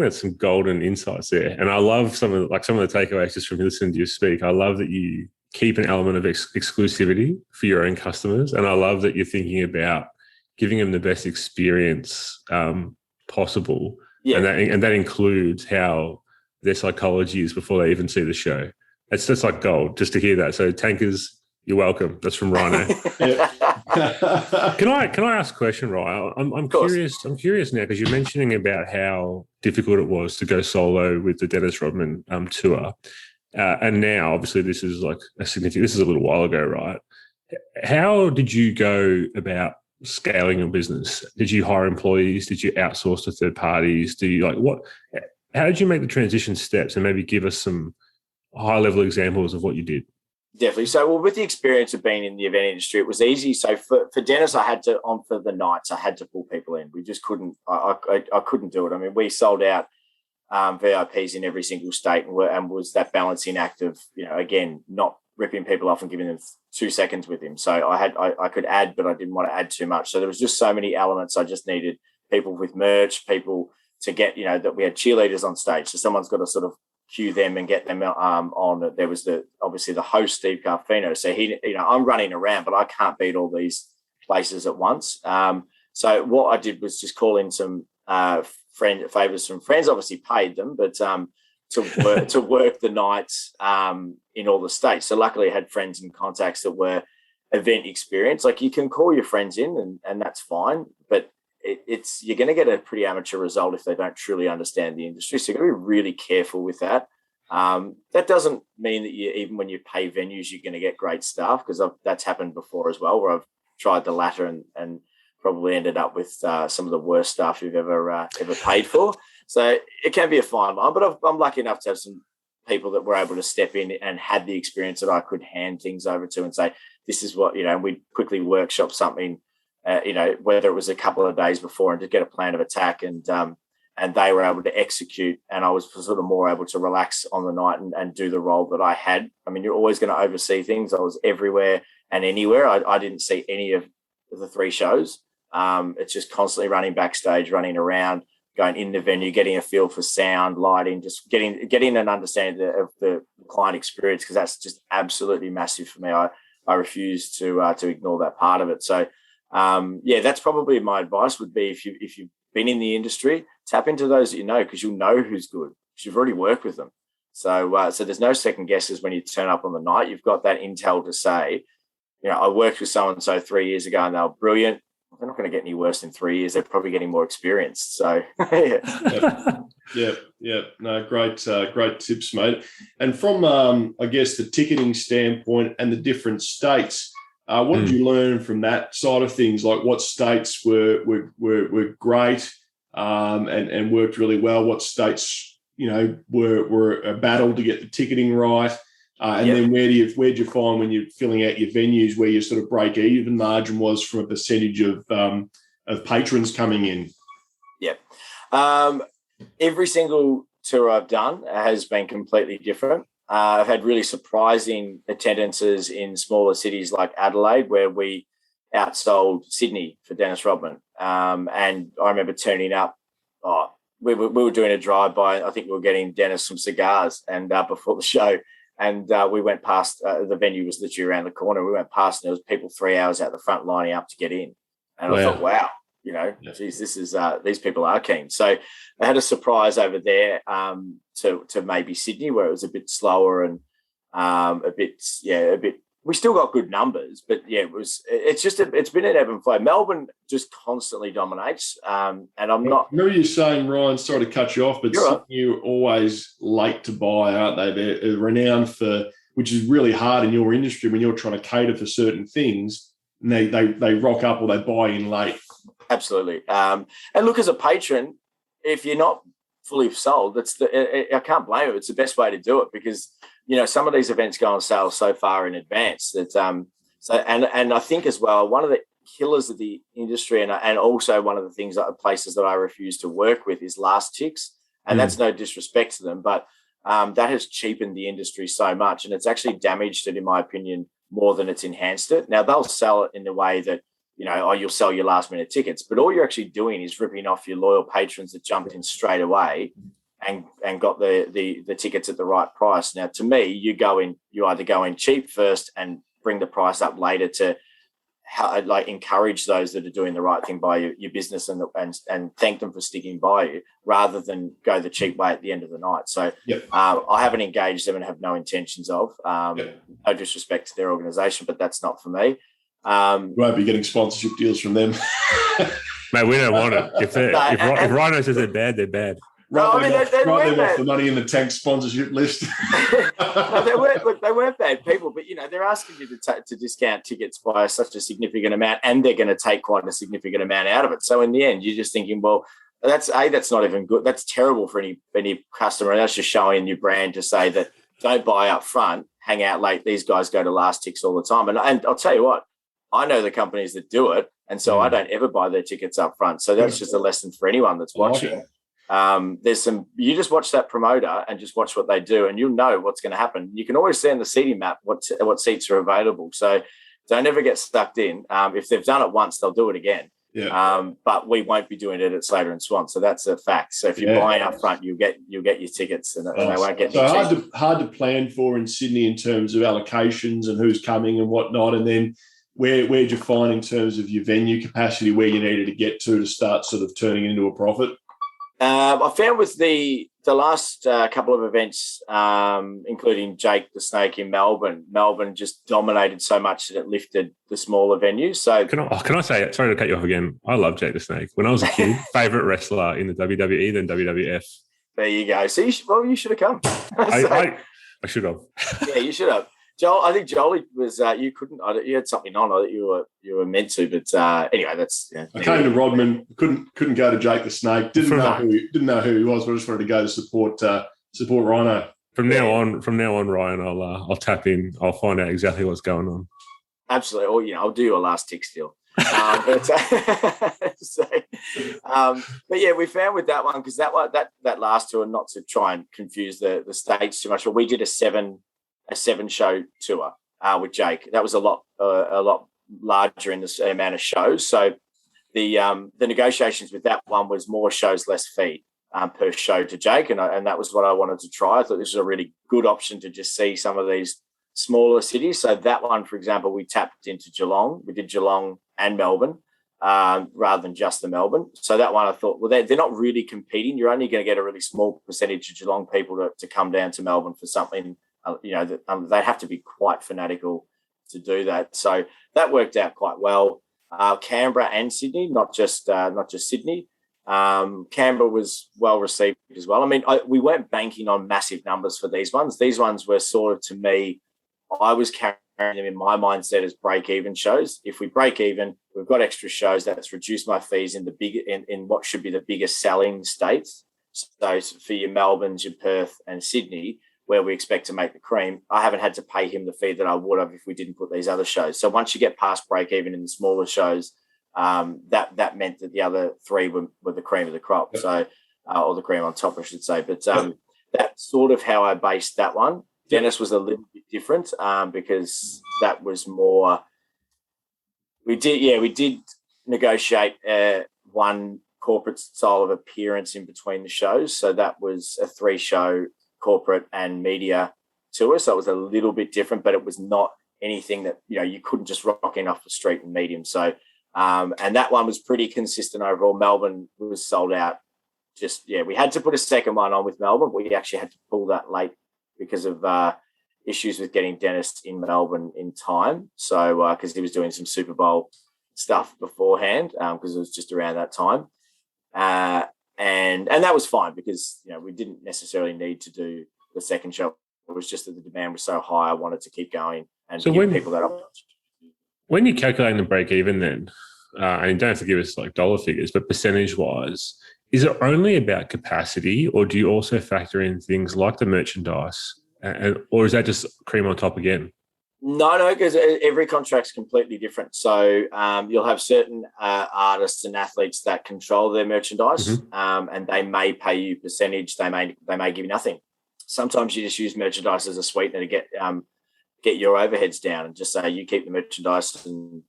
[SPEAKER 1] that's some golden insights there. And I love some of the takeaways just from listening to you speak. I love that you keep an element of exclusivity for your own customers. And I love that you're thinking about giving them the best experience possible. Yeah. And that includes how their psychology is before they even see the show. It's just like gold just to hear that. So tankers, you're welcome. That's from Rhino. Can I ask a question, Ryan? I'm curious. I'm curious now because you're mentioning about how difficult it was to go solo with the Dennis Rodman tour, and now obviously this is like this is a little while ago, right? How did you go about scaling your business? Did you hire employees? Did you outsource to third parties? How did you make the transition steps, and maybe give us some high-level examples of what you did?
[SPEAKER 3] Definitely. So, with the experience of being in the event industry, it was easy. So, for Dennis, for the nights, I had to pull people in. We just couldn't. I couldn't do it. I mean, we sold out VIPs in every single state, and was that balancing act of again not ripping people off and giving them 2 seconds with him. So I could add, but I didn't want to add too much. So there was just so many elements. I just needed people with merch, people to get, that we had cheerleaders on stage. So someone's got to sort of cue them and get them on. There was obviously the host, Steve Carfino. So I'm running around, but I can't beat all these places at once. So what I did was just call in some favors from friends, obviously paid them, but to work the nights in all the states. So luckily I had friends and contacts that were event experience. Like you can call your friends in and that's fine, but you're going to get a pretty amateur result if they don't truly understand the industry. So you've got to be really careful with that. That doesn't mean that even when you pay venues, you're going to get great staff, because that's happened before as well, where I've tried the latter and probably ended up with some of the worst staff you've ever paid for. So it can be a fine line, but I'm lucky enough to have some people that were able to step in and had the experience that I could hand things over to and say, this is what, and we'd quickly workshop something, whether it was a couple of days before, and to get a plan of attack, and they were able to execute, and I was sort of more able to relax on the night and do the role that I had. I mean, you're always going to oversee things. I was everywhere and anywhere. I didn't see any of the 3 shows. It's just constantly running backstage, running around, going in the venue, getting a feel for sound, lighting, just getting an understanding of the client experience, because that's just absolutely massive for me. I refuse to ignore that part of it. So, that's probably my advice would be, if you've been in the industry, tap into those that you know, because you'll know who's good, because you've already worked with them. So there's no second guesses when you turn up on the night. You've got that intel to say, I worked with so-and-so 3 years ago and they were brilliant. They're not going to get any worse in 3 years. They're probably getting more experienced. So,
[SPEAKER 2] yeah. No, great tips, mate. And from, I guess, the ticketing standpoint and the different states, what did you learn from that side of things? Like, what states were great and worked really well? What states, were a battle to get the ticketing right? Then where'd you find, when you're filling out your venues, where your sort of break-even margin was from a percentage of patrons coming in?
[SPEAKER 3] Yeah. Every single tour I've done has been completely different. I've had really surprising attendances in smaller cities like Adelaide, where we outsold Sydney for Dennis Rodman. And I remember turning up. We were doing a drive-by. I think we were getting Dennis some cigars and before the show. And we went past, the venue was literally around the corner. We went past and there was people 3 hours out the front lining up to get in. And I thought, wow, geez, this is these people are keen. So I had a surprise over there to maybe Sydney, where it was a bit slower and a bit. We still got good numbers, but it's been an ebb and flow. Melbourne just constantly dominates, and I'm not.
[SPEAKER 2] I know you're saying, Ryan, sorry to cut you off, but Sydney are always late to buy, aren't they? They're renowned for, which is really hard in your industry when you're trying to cater for certain things, and they rock up or they buy in late.
[SPEAKER 3] Absolutely. And look, as a patron, if you're not fully sold, I can't blame it. It's the best way to do it because, some of these events go on sale so far in advance that, and I think as well, one of the killers of the industry and also one of the things, places that I refuse to work with is last ticks. And that's no disrespect to them, but that has cheapened the industry so much. And it's actually damaged it, in my opinion, more than it's enhanced it. Now, they'll sell it in the way that, you'll sell your last minute tickets, but all you're actually doing is ripping off your loyal patrons that jumped in straight away and got the tickets at the right price. Now, to me, you either go in cheap first and bring the price up later to encourage those that are doing the right thing by your business and thank them for sticking by you, rather than go the cheap way at the end of the night. So I haven't engaged them and have no intentions of. No disrespect to their organisation, but that's not for me.
[SPEAKER 2] You won't be getting sponsorship deals from them.
[SPEAKER 1] Mate, we don't want it. If Rhino says they're bad, they're bad.
[SPEAKER 2] Right, them off the money in the tank sponsorship list.
[SPEAKER 3] No, they weren't bad people, but they're asking you to discount tickets by such a significant amount, and they're going to take quite a significant amount out of it. So in the end, you're just thinking, well, that's not even good. That's terrible for any customer, and that's just showing your brand to say that don't buy up front, hang out late. These guys go to last ticks all the time, and I'll tell you what, I know the companies that do it, and so I don't ever buy their tickets up front. So that's just a lesson for anyone that's watching. You just watch that promoter and just watch what they do, and you'll know what's going to happen. You can always see on the seating map what seats are available. So don't ever get stuck in. If they've done it once, they'll do it again. But we won't be doing it at Slater and Swann. So that's a fact. So if you're buying up front, you'll get your tickets, and they won't get.
[SPEAKER 2] So hard to plan for in Sydney in terms of allocations and who's coming and whatnot, and then where'd you find in terms of your venue capacity where you needed to get to start sort of turning it into a profit?
[SPEAKER 3] I found with the last couple of events, including Jake the Snake in Melbourne just dominated so much that it lifted the smaller venues. So
[SPEAKER 1] can I say, sorry to cut you off again, I love Jake the Snake. When I was a kid, favourite wrestler in the WWE, then WWF.
[SPEAKER 3] There you go. So you should have come.
[SPEAKER 1] I should have.
[SPEAKER 3] Yeah, you should have. Joel, I think Joel was you couldn't. You had something on that you were meant to, but anyway, that's. Yeah.
[SPEAKER 2] I came to Rodman, couldn't go to Jake the Snake. Didn't know who he was, but I just wanted to go to support Rhino.
[SPEAKER 1] From now on, Ryan, I'll tap in. I'll find out exactly what's going on.
[SPEAKER 3] Absolutely. Or I'll do your last tick still. But yeah, we found with that one because that last tour, not to try and confuse the states too much, but we did a seven show tour with Jake. That was a lot larger in the amount of shows. So the negotiations with that one was more shows, less fee per show to Jake, and that was what I wanted to try. I thought this was a really good option to just see some of these smaller cities. So that one, for example, we tapped into Geelong. We did Geelong and Melbourne rather than just the Melbourne. So that one I thought, well, they're not really competing. You're only going to get a really small percentage of Geelong people to come down to Melbourne for something. They have to be quite fanatical to do that. So that worked out quite well. Canberra and Sydney, not just Sydney. Canberra was well received as well. I mean, we weren't banking on massive numbers for these ones. These ones were sort of, to me, I was carrying them in my mindset as break-even shows. If we break even, we've got extra shows. That's reduced my fees in what should be the biggest selling states. So for your Melbournes, your Perth and Sydney, where we expect to make the cream, I haven't had to pay him the fee that I would have if we didn't put these other shows. So once you get past break even in the smaller shows, that meant that the other three were the cream of the crop. Yep. So, or the cream on top, I should say. But that's sort of how I based that one. Dennis was a little bit different because that was more. We did negotiate one corporate style of appearance in between the shows. So that was a 3-show corporate and media tour. So it was a little bit different, but it was not anything that, you couldn't just rock in off the street and meet him. So, and that one was pretty consistent overall. Melbourne was sold out. We had to put a second one on with Melbourne, but we actually had to pull that late because of issues with getting Dennis in Melbourne in time. So, because he was doing some Super Bowl stuff beforehand, because it was just around that time. And that was fine because, we didn't necessarily need to do the second show. It was just that the demand was so high, I wanted to keep going and give people that opportunity.
[SPEAKER 1] When you're calculating the break even then, and you don't have to give us like dollar figures, but percentage-wise, is it only about capacity, or do you also factor in things like the merchandise, or is that just cream on top again?
[SPEAKER 3] No, because every contract's completely different. So you'll have certain artists and athletes that control their merchandise, and they may pay you percentage. They may give you nothing. Sometimes you just use merchandise as a sweetener to get your overheads down and just say you keep the merchandise,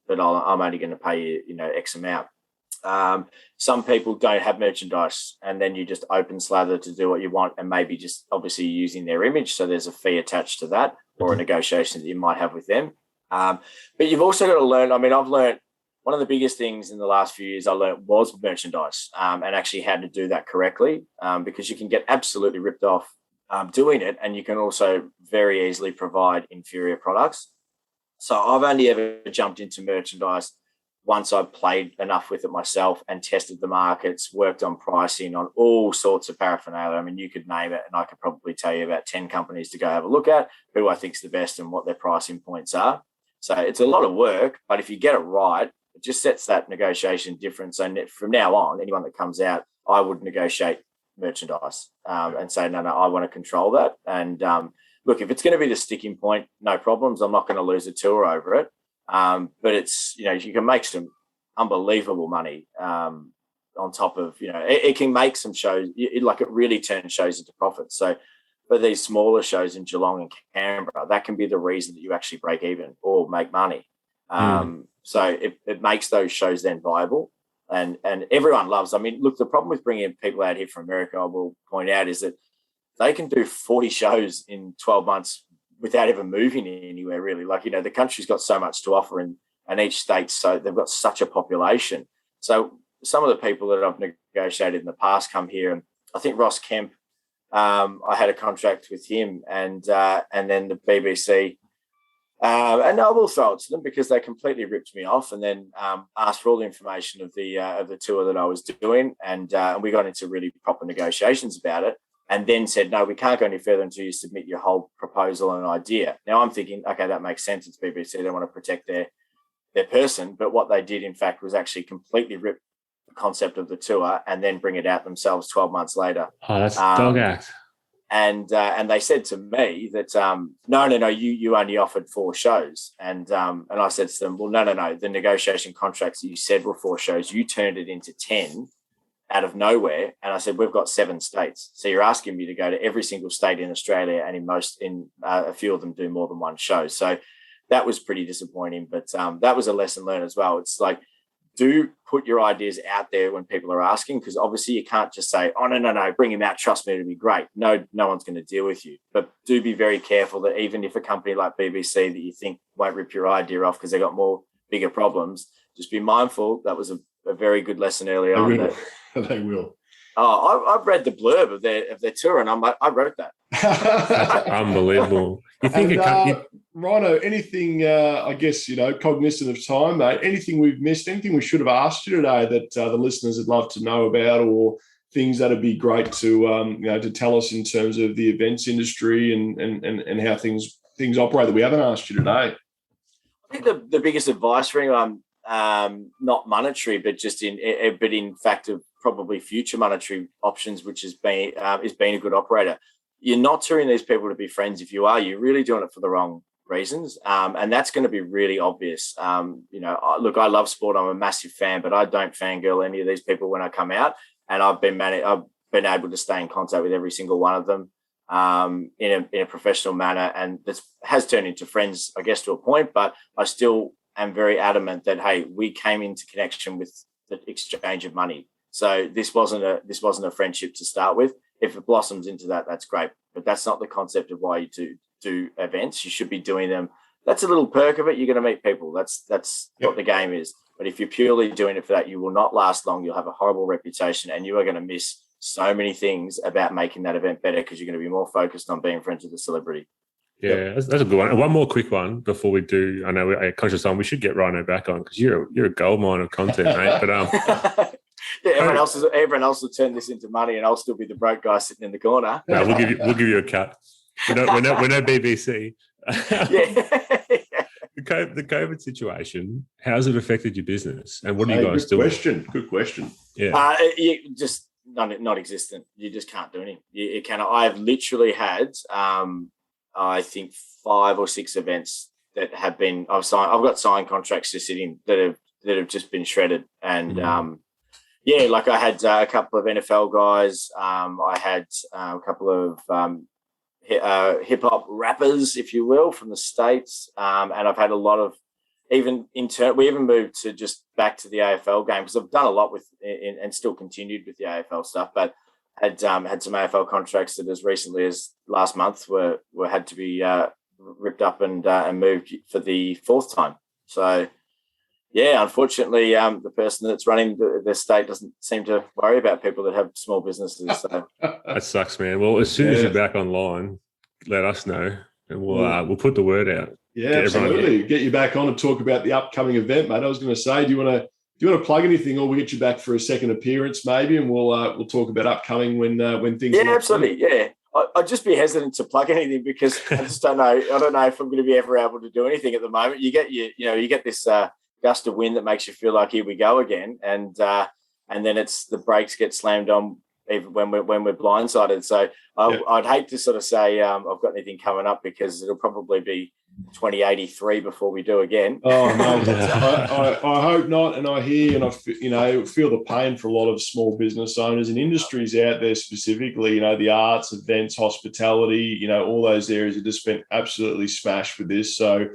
[SPEAKER 3] but I'm only going to pay you, X amount. Some people don't have merchandise, and then you just open slather to do what you want, and maybe just obviously using their image. So there's a fee attached to that, or a negotiation that you might have with them. But you've also got to learn. I mean, I've learned one of the biggest things in the last few years I learned was merchandise, and actually how to do that correctly, because you can get absolutely ripped off doing it, and you can also very easily provide inferior products. So I've only ever jumped into merchandise once I've played enough with it myself and tested the markets, worked on pricing on all sorts of paraphernalia. I mean, you could name it, and I could probably tell you about 10 companies to go have a look at who I think is the best and what their pricing points are. So it's a lot of work, but if you get it right, it just sets that negotiation difference. And from now on, anyone that comes out, I would negotiate merchandise and say, no, I want to control that. And look, if it's going to be the sticking point, no problems. I'm not going to lose a tour over it. But it's, you can make some unbelievable money on top of, it can make some shows, it really turns shows into profit. So for these smaller shows in Geelong and Canberra, that can be the reason that you actually break even or make money. So it makes those shows then viable. And everyone loves, look, the problem with bringing people out here from America, I will point out, is that they can do 40 shows in 12 months without ever moving anywhere, really. The country's got so much to offer, and each state, so they've got such a population. So some of the people that I've negotiated in the past come here, and I think Ross Kemp, I had a contract with him, and then the BBC, and I will throw it to them because they completely ripped me off, and then asked for all the information of the tour that I was doing, and we got into really proper negotiations about it. And then said, no, we can't go any further until you submit your whole proposal and idea. Now I'm thinking, okay, that makes sense. It's BBC. They want to protect their person. But what they did, in fact, was actually completely rip the concept of the tour and then bring it out themselves 12 months later.
[SPEAKER 1] Oh, that's dog act.
[SPEAKER 3] And they said to me that, no, you only offered 4 shows. And I said to them, well, no. The negotiation contracts that you said were 4 shows, you turned it into 10. Out of nowhere. And I said, we've got 7 states. So you're asking me to go to every single state in Australia, and in a few of them do more than one show. So that was pretty disappointing, but that was a lesson learned as well. It's like, do put your ideas out there when people are asking, because obviously you can't just say, oh, no, bring him out. Trust me, it'll be great. No one's going to deal with you. But do be very careful that even if a company like BBC that you think won't rip your idea off because they've got bigger problems, just be mindful. That was a very good lesson earlier on.
[SPEAKER 2] They will.
[SPEAKER 3] Oh, I've read the blurb of their tour, and I wrote that.
[SPEAKER 1] That's unbelievable. You think
[SPEAKER 2] Rhino, anything, cognizant of time, mate, anything we've missed, anything we should have asked you today that the listeners would love to know about, or things that would be great to, to tell us in terms of the events industry and how things operate that we haven't asked you today?
[SPEAKER 3] I think the biggest advice for anyone, not monetary, but just in fact of probably future monetary options, which is being a good operator. You're not touring these people to be friends. If you are, you're really doing it for the wrong reasons. And that's going to be really obvious. Look, I love sport. I'm a massive fan, but I don't fangirl any of these people when I come out. And I've been able to stay in contact with every single one of them in a professional manner. And this has turned into friends, I guess, to a point, but I still am very adamant that, hey, we came into connection with the exchange of money. So this wasn't a friendship to start with. If it blossoms into that, that's great. But that's not the concept of why you do events. You should be doing them. That's a little perk of it. You're going to meet people. That's what the game is. But if you're purely doing it for that, you will not last long. You'll have a horrible reputation, and you are going to miss so many things about making that event better because you're going to be more focused on being friends with the celebrity.
[SPEAKER 1] Yeah, that's a good one. And one more quick one before we do. I know we're conscious on. We should get Rhino back on because you're a gold mine of content, mate. But
[SPEAKER 3] yeah, everyone else will turn this into money, and I'll still be the broke guy sitting in the corner.
[SPEAKER 1] No, we'll give you a cut. We're no BBC.
[SPEAKER 3] Yeah.
[SPEAKER 1] The COVID situation, how's it affected your business, and what are you guys doing? Good question. Yeah,
[SPEAKER 3] just non-existent. You just can't do anything. You cannot. I've literally had, I think, 5 or 6 events that have been. I've got signed contracts just sitting that have just been shredded, and like I had a couple of NFL guys. I had a couple of hip hop rappers, if you will, from the States. And I've had a lot of we even moved to just back to the AFL game because I've done a lot with and still continued with the AFL stuff, but had some AFL contracts that as recently as last month were had to be ripped up and moved for the 4th time. So yeah, unfortunately, the person that's running the state doesn't seem to worry about people that have small businesses. So.
[SPEAKER 1] That sucks, man. Well, as soon as you're back online, let us know, and we'll put the word out.
[SPEAKER 2] Yeah, absolutely. Get you back on and talk about the upcoming event, mate. I was going to say, do you want to plug anything, or we'll get you back for a second appearance, maybe, and we'll talk about upcoming when things.
[SPEAKER 3] Yeah, absolutely. Yeah, I'd just be hesitant to plug anything because I just don't know. I don't know if I'm going to be ever able to do anything at the moment. You get this. Gust of wind that makes you feel like here we go again, and then it's the brakes get slammed on even when we're blindsided. So I'd hate to sort of say I've got anything coming up because it'll probably be 2083 before we do again.
[SPEAKER 2] Oh no, I hope not, and I hear and I feel the pain for a lot of small business owners and industries out there specifically. The arts, events, hospitality, all those areas have just been absolutely smashed with this. So.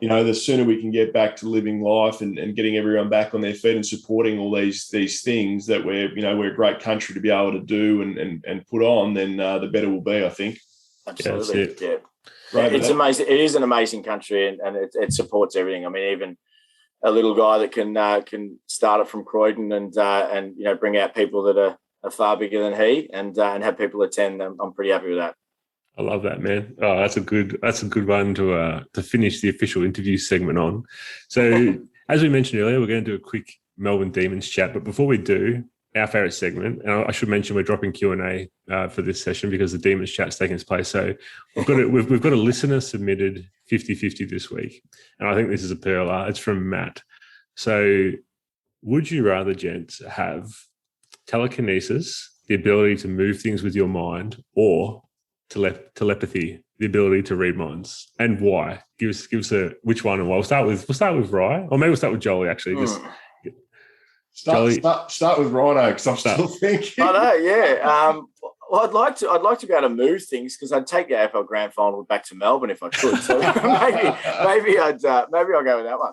[SPEAKER 2] The sooner we can get back to living life and getting everyone back on their feet and supporting all these things that we're a great country to be able to do and put on, then the better we'll be, I think.
[SPEAKER 3] Absolutely. Yeah. Right, it's amazing. It is an amazing country and it supports everything. I mean, even a little guy that can start it from Croydon and bring out people that are far bigger than he and have people attend. I'm pretty happy with that.
[SPEAKER 1] I love that, man. Oh, that's a good one to finish the official interview segment on. So, as we mentioned earlier, we're going to do a quick Melbourne Demons chat. But before we do, our favourite segment, and I should mention we're dropping Q&A for this session because the Demons chat's taking its place. So we've got a listener submitted 50-50 this week, and I think this is a perler. It's from Matt. So, would you rather, gents, have telekinesis, the ability to move things with your mind, or telepathy, the ability to read minds, and why? Give us a which one and why. We'll start with Rye, or maybe we'll start with Jolie. Actually,
[SPEAKER 2] start with Rhino because I'm still thinking.
[SPEAKER 3] I know, yeah. Well, I'd like to be able to move things because I'd take the AFL Grand Final back to Melbourne if I could. So maybe I'll go with that one.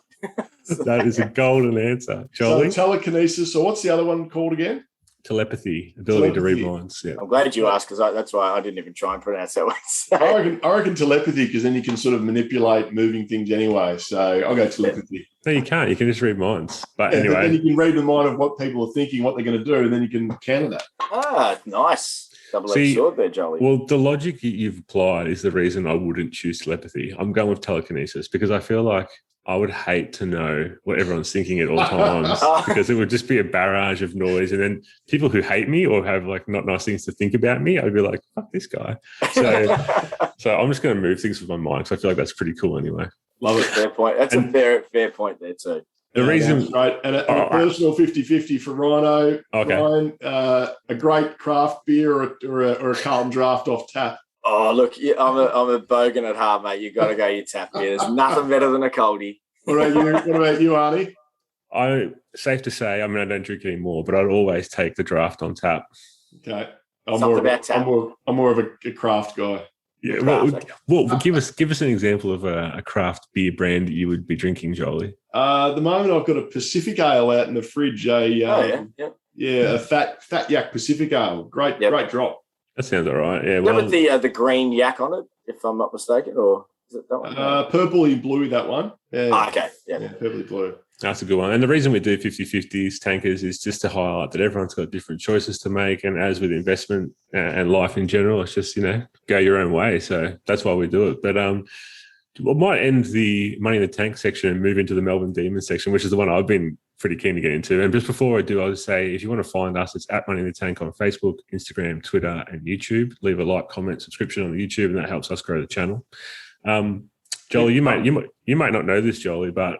[SPEAKER 1] That is a golden answer, Jolie.
[SPEAKER 2] So telekinesis. So what's the other one called again?
[SPEAKER 1] Telepathy, ability to read minds. Yeah,
[SPEAKER 3] I'm glad you asked because that's why I didn't even try and pronounce that one. So.
[SPEAKER 2] I reckon telepathy because then you can sort of manipulate moving things anyway. So I'll go telepathy.
[SPEAKER 1] No, you can't. You can just read minds. But anyway,
[SPEAKER 2] but then you can read the mind of what people are thinking, what they're going to do, and then you can counter that.
[SPEAKER 3] Ah, nice. Double-edged sword there, Jolie.
[SPEAKER 1] Well, the logic you've applied is the reason I wouldn't choose telepathy. I'm going with telekinesis because I feel like I would hate to know what everyone's thinking at all times because it would just be a barrage of noise. And then people who hate me or have like not nice things to think about me, I'd be like, fuck this guy. So I'm just going to move things with my mind because I feel like that's pretty cool anyway.
[SPEAKER 3] Love it. Fair point. That's a fair point there too.
[SPEAKER 1] The reason,
[SPEAKER 2] right, and a personal 50-50 for Rhino.
[SPEAKER 1] Okay.
[SPEAKER 2] Ryan, a great craft beer or a Carlton draft off tap.
[SPEAKER 3] Oh, look, I'm a bogan at heart, mate. You got to go your tap beer. There's nothing better than a coldie.
[SPEAKER 2] What about you, Arnie?
[SPEAKER 1] Safe to say, I mean, I don't drink anymore, but I'd always take the draft on tap.
[SPEAKER 2] Okay. I'm more of a craft guy.
[SPEAKER 1] Yeah. Well, give us an example of a craft beer brand that you would be drinking, Jolie.
[SPEAKER 2] At the moment, I've got a Pacific Ale out in the fridge. A Fat Yak Pacific Ale. Great drop.
[SPEAKER 1] That sounds all right. Yeah.
[SPEAKER 3] Well, with the green yak on it, if I'm not mistaken, or is it that one?
[SPEAKER 2] Purpley blue, that one. Yeah.
[SPEAKER 3] Oh, okay. Yeah,
[SPEAKER 2] purpley blue.
[SPEAKER 1] That's a good one. And the reason we do 50-50s tankers is just to highlight that everyone's got different choices to make. And as with investment and life in general, it's just, go your own way. So that's why we do it. But we might end the Money in the Tank section and move into the Melbourne Demons section, which is the one I've been pretty keen to get into. And just before I do, I'll just say, if you want to find us, it's at Money in the Tank on Facebook, Instagram, Twitter, and YouTube. Leave a like, comment, subscription on the YouTube, and that helps us grow the channel. Joel, you might not know this, Jolie, but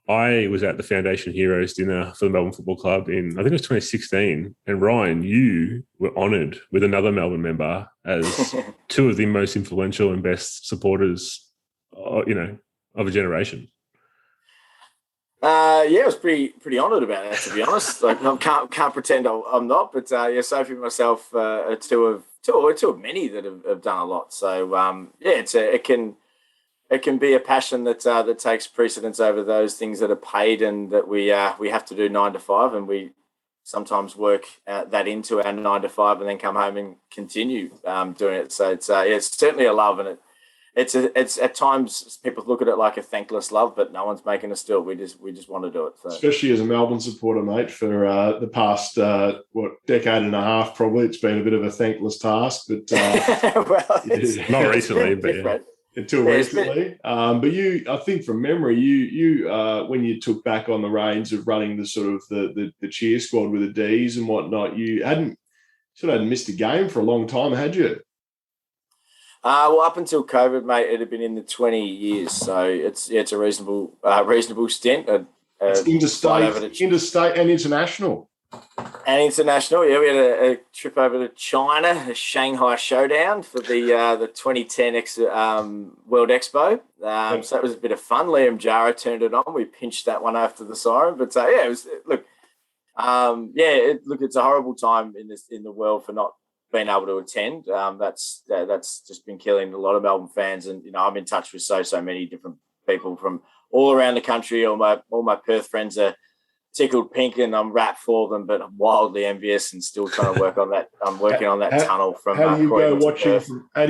[SPEAKER 1] I was at the Foundation Heroes dinner for the Melbourne Football Club in, I think it was 2016. And Ryan, you were honoured with another Melbourne member as two of the most influential and best supporters, of a generation.
[SPEAKER 3] I was pretty honoured about that, to be honest. Like, I can't pretend I'm not, but Sophie and myself are two of many that have done a lot. So it can be a passion that takes precedence over those things that are paid, and that we have to do 9 to 5, and we sometimes work that into our 9 to 5 and then come home and continue doing it. So it's certainly a love, and it's at times people look at it like a thankless love, but no one's making us do it. We just want to do it. So.
[SPEAKER 2] Especially as a Melbourne supporter, mate, for the past decade and a half, probably it's been a bit of a thankless task. But
[SPEAKER 1] not recently, but yeah.
[SPEAKER 2] Until recently. But you, I think from memory, you when you took back on the reins of running the sort of the cheer squad with the D's and whatnot, you hadn't missed a game for a long time, had you?
[SPEAKER 3] Up until COVID, mate, it had been in the 20 years, so it's a reasonable stint.
[SPEAKER 2] It's interstate and international.
[SPEAKER 3] And international, yeah. We had a trip over to China, a Shanghai showdown for the 2010 World Expo. So that was a bit of fun. Liam Jara turned it on. We pinched that one after the siren. But it was it's a horrible time in the world for not being able to attend. That's just been killing a lot of Melbourne fans. And I'm in touch with so many different people from all around the country. All my Perth friends are tickled pink, and I'm wrapped for them, but I'm wildly envious and still trying to work on that. I'm working on that tunnel from.
[SPEAKER 2] How do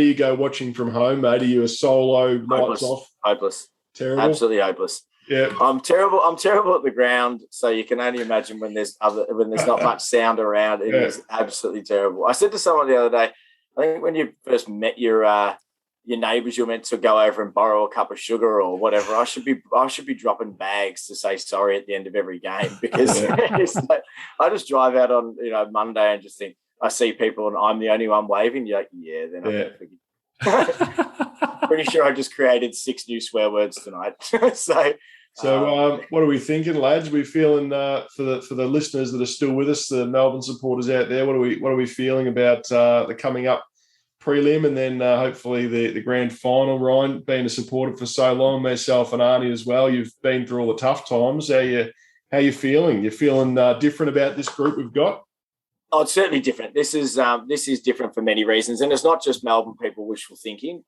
[SPEAKER 2] you go watching from home, mate? Are you a solo, lights off?
[SPEAKER 3] Hopeless.
[SPEAKER 2] Terrible.
[SPEAKER 3] Absolutely hopeless.
[SPEAKER 2] Yeah.
[SPEAKER 3] I'm terrible at the ground, so you can only imagine when there's not much sound around. It is absolutely terrible. I said to someone the other day, I think when you first met your neighbours, you're meant to go over and borrow a cup of sugar or whatever. I should be dropping bags to say sorry at the end of every game, because it's like, I just drive out on Monday and just think, I see people and I'm the only one waving. You're like, yeah, they're not going to forget. Pretty sure I just created 6 new swear words tonight.
[SPEAKER 2] So what are we thinking, lads? We're feeling for the listeners that are still with us, the Melbourne supporters out there. What are we feeling about the coming up prelim, and then hopefully the grand final? Ryan, being a supporter for so long, myself and Arnie as well, you've been through all the tough times. How you feeling? You feeling different about this group we've got?
[SPEAKER 3] Oh, it's certainly different. This is different for many reasons, and it's not just Melbourne people wishful thinking.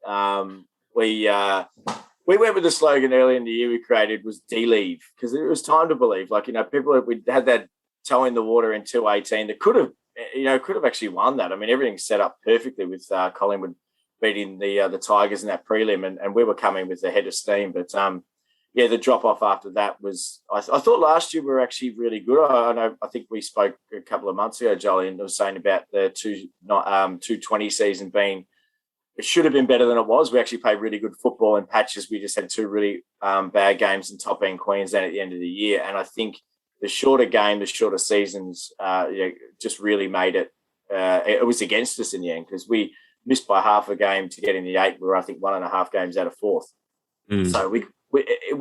[SPEAKER 3] We went with the slogan early in the year we created was "Believe," because it was time to believe. Like, people, we had that toe in the water in 218 that could have actually won that. I mean, everything's set up perfectly with Collingwood beating the Tigers in that prelim, and we were coming with a head of steam. But the drop off after that was. I thought last year we were actually really good. I think we spoke a couple of months ago, Jolly, and I was saying about the 220 season being. It should have been better than it was. We actually played really good football in patches. We just had 2 really bad games in top end Queensland at the end of the year, and I think the shorter game, the shorter seasons, just really made it. It was against us in the end, because we missed by half a game to get in the 8. We were, I think, 1.5 games out of 4th. So we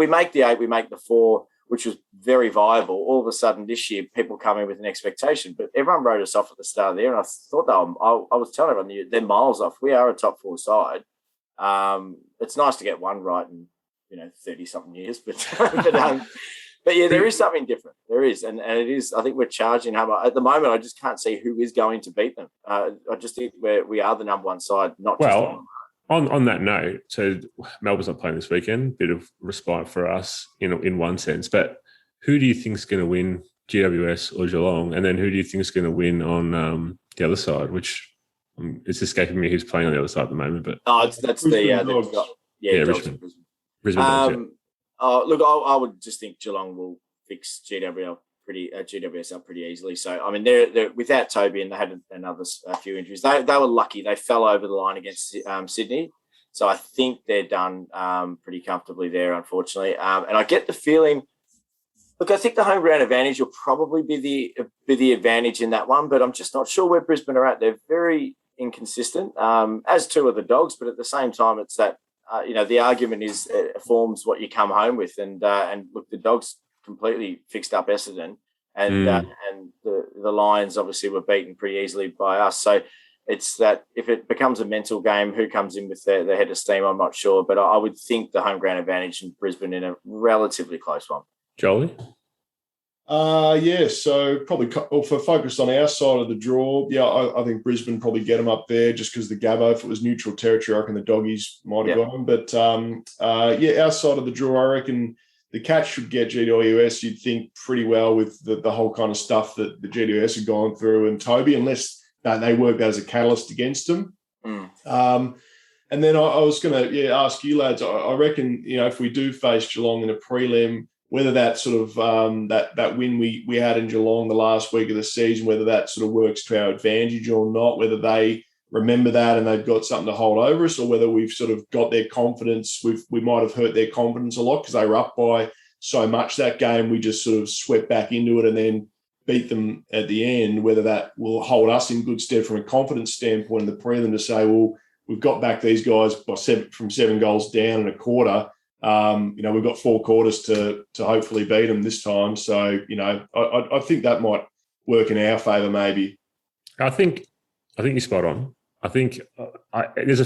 [SPEAKER 3] make the 8, we make the 4. which was very viable. All of a sudden this year, people come in with an expectation, but everyone wrote us off at the start of the year. And I thought I was telling everyone they're miles off. We are a top 4 side. It's nice to get one right in 30 something years, but yeah, there is something different. There is, and it is. I think we're charging hard. At the moment, I just can't see who is going to beat them. I just think we are the number 1 side. Not
[SPEAKER 1] well. On that note, so Melbourne's not playing this weekend. Bit of respite for us, in one sense. But who do you think is going to win, GWS or Geelong? And then who do you think is going to win on the other side? Which it's escaping me who's playing on the other side at the moment. But
[SPEAKER 2] Richmond
[SPEAKER 1] Dogs.
[SPEAKER 3] Look, I would just think Geelong will fix GWS up pretty easily. So, I mean, they're without Toby, and they had a few injuries. They were lucky. They fell over the line against Sydney. So I think they're done pretty comfortably there, unfortunately. And I get the feeling, look, I think the home ground advantage will probably be the advantage in that one, but I'm just not sure where Brisbane are at. They're very inconsistent, as two of the Dogs, but at the same time, it's that, the argument is it forms what you come home with. And look, the Dogs completely fixed up Essendon, and the Lions obviously were beaten pretty easily by us. So it's that if it becomes a mental game, who comes in with the head of steam, I'm not sure. But I would think the home ground advantage in Brisbane in a relatively close one.
[SPEAKER 1] Jolie?
[SPEAKER 2] So probably for focused on our side of the draw, I think Brisbane probably get them up there just because the Gabbo, if it was neutral territory, I reckon the Doggies might have got them. But our side of the draw, I reckon the Cats should get GWS, you'd think, pretty well with the whole kind of stuff that the GWS have gone through, and Toby, unless they work that as a catalyst against them. And then I was going to ask you lads, I reckon, if we do face Geelong in a prelim, whether that sort of that win we had in Geelong the last week of the season, whether that sort of works to our advantage or not, whether they remember that and they've got something to hold over us, or whether we've sort of got their confidence. We might have hurt their confidence a lot because they were up by so much that game. We just sort of swept back into it and then beat them at the end, whether that will hold us in good stead from a confidence standpoint in the prelim to say, well, we've got back these guys from 7 goals down in a quarter. We've got 4 quarters to hopefully beat them this time. So, I think that might work in our favour maybe.
[SPEAKER 1] I think you're spot on. I think there's a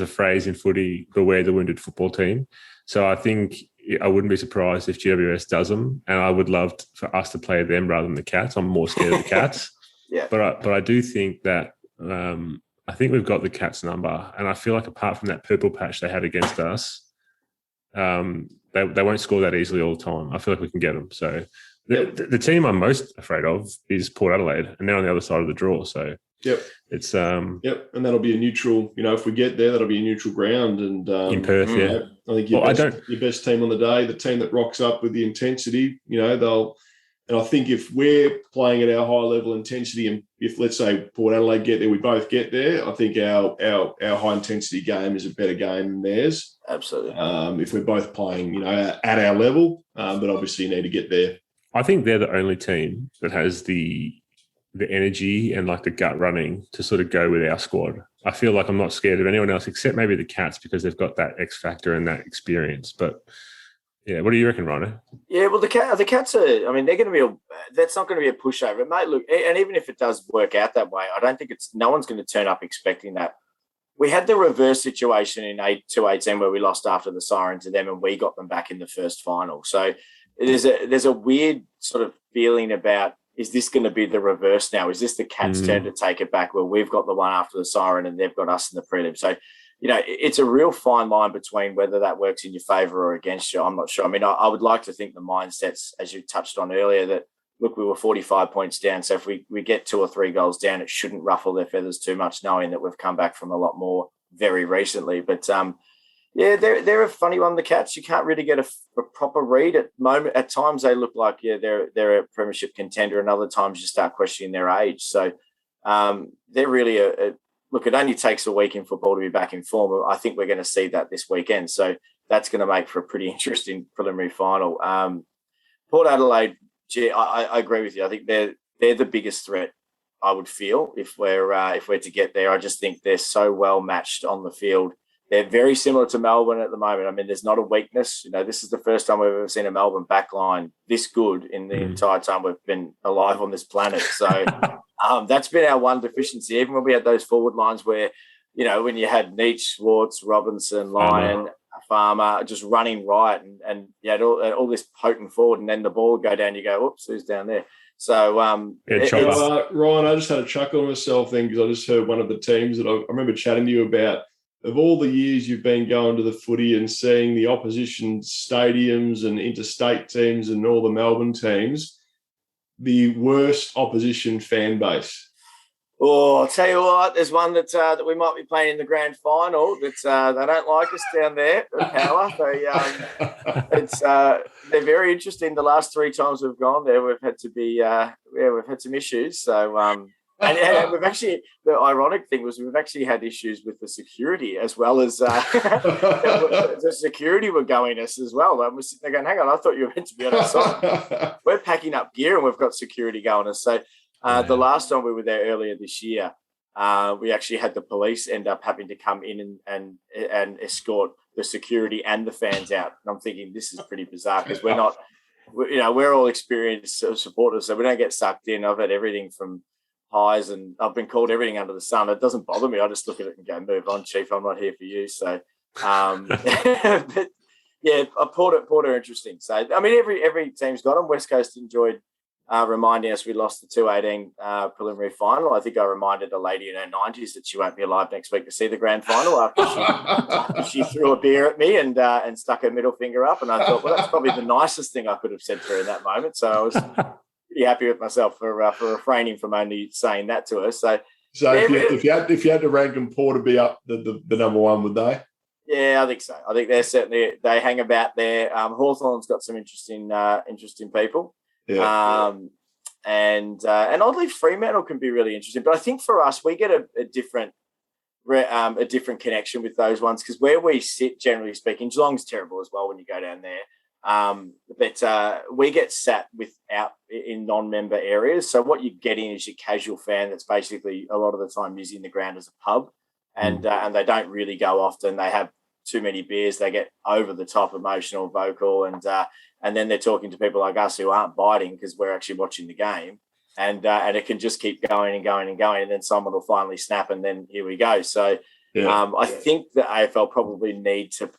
[SPEAKER 1] phrase in footy, beware the wounded football team. So I think I wouldn't be surprised if GWS does them, and I would love for us to play them rather than the Cats. I'm more scared of the Cats.
[SPEAKER 3] Yeah.
[SPEAKER 1] But I do think that I think we've got the Cats number, and I feel like apart from that purple patch they had against us, they won't score that easily all the time. I feel like we can get them. So the team I'm most afraid of is Port Adelaide, and they're on the other side of the draw. So it's and
[SPEAKER 2] that'll be a neutral. If we get there, that'll be a neutral ground, and
[SPEAKER 1] in Perth.
[SPEAKER 2] I think your best team on the day, the team that rocks up with the intensity. They'll. And I think if we're playing at our high level intensity, and if let's say Port Adelaide get there, we both get there, I think our high intensity game is a better game than theirs.
[SPEAKER 3] Absolutely.
[SPEAKER 2] If we're both playing, at our level, but obviously you need to get there.
[SPEAKER 1] I think they're the only team that has the energy and like the gut running to sort of go with our squad. I feel like I'm not scared of anyone else except maybe the Cats because they've got that X factor and that experience. But yeah, what do you reckon, Rhino?
[SPEAKER 3] Yeah, well, the Cats are. I mean, they're going to be. That's not going to be a pushover, mate. Look, and even if it does work out that way, I don't think no one's going to turn up expecting that. We had the reverse situation in 2018 where we lost after the siren to them, and we got them back in the first final. So there's a weird sort of feeling about, is this going to be the reverse now? Is this the Cats' turn to take it back where we've got the one after the siren and they've got us in the prelim? So, it's a real fine line between whether that works in your favour or against you. I'm not sure. I mean, I would like to think the mindsets, as you touched on earlier, that, look, we were 45 points down. So if we get 2 or 3 goals down, it shouldn't ruffle their feathers too much, knowing that we've come back from a lot more very recently. But, they're a funny one, the Cats. You can't really get a proper read at the moment. At times they look like, they're a premiership contender, and other times you start questioning their age. So they're really look, it only takes a week in football to be back in form. I think we're going to see that this weekend. So that's going to make for a pretty interesting preliminary final. Port Adelaide, I agree with you. I think they're the biggest threat, I would feel, if we're to get there. I just think they're so well matched on the field. they're very similar to Melbourne at the moment. I mean, there's not a weakness. This is the first time we've ever seen a Melbourne backline this good in the entire time we've been alive on this planet. So that's been our one deficiency. Even when we had those forward lines where, when you had Neach, Schwartz, Robinson, Lyon, Farmer just running right, and you had all this potent forward, and then the ball would go down. You go, oops, who's down there? So,
[SPEAKER 2] Ryan, I just had a chuckle on myself then because I just heard one of the teams that I remember chatting to you about. Of all the years you've been going to the footy and seeing the opposition stadiums and interstate teams and all the Melbourne teams, the worst opposition fan base.
[SPEAKER 3] Oh, I'll tell you what, there's one that we might be playing in the grand final that they don't like us down there, the Power. They're very interesting. The last 3 times we've gone there, we've had some issues. So, and we've actually, the ironic thing was we've actually had issues with the security as well as the security were going us as well. And we're sitting there going, hang on, I thought you were meant to be on our side. We're packing up gear and we've got security going us. So, the last time we were there earlier this year, we actually had the police end up having to come in and escort the security and the fans out. And I'm thinking this is pretty bizarre because we're all experienced supporters, so we don't get sucked in. I've had everything from highs and I've been called everything under the sun. It doesn't bother me. I just look at it and go, move on, Chief. I'm not here for you. So, but yeah, Porter interesting. So, I mean, every team's got them. West Coast enjoyed reminding us we lost the 218 preliminary final. I think I reminded a lady in her 90s that she won't be alive next week to see the grand final after she threw a beer at me and stuck her middle finger up. And I thought, well, that's probably the nicest thing I could have said to her in that moment. So I was pretty happy with myself for refraining from only saying that to her. So
[SPEAKER 2] if you had to rank them, Porter be up the number one, would they?
[SPEAKER 3] Yeah, I think so. I think they hang about there. Hawthorn's got some interesting people.
[SPEAKER 2] Yeah.
[SPEAKER 3] And oddly, Fremantle can be really interesting. But I think for us, we get a different connection with those ones because where we sit, generally speaking, Geelong's terrible as well when you go down there. But we get sat in non-member areas. So what you're getting is your casual fan that's basically a lot of the time using the ground as a pub, and they don't really go often. They have too many beers. They get over the top emotional, vocal, and then they're talking to people like us who aren't biting because we're actually watching the game, and it can just keep going and going and going, and then someone will finally snap, and then here we go. So I think the AFL probably need to.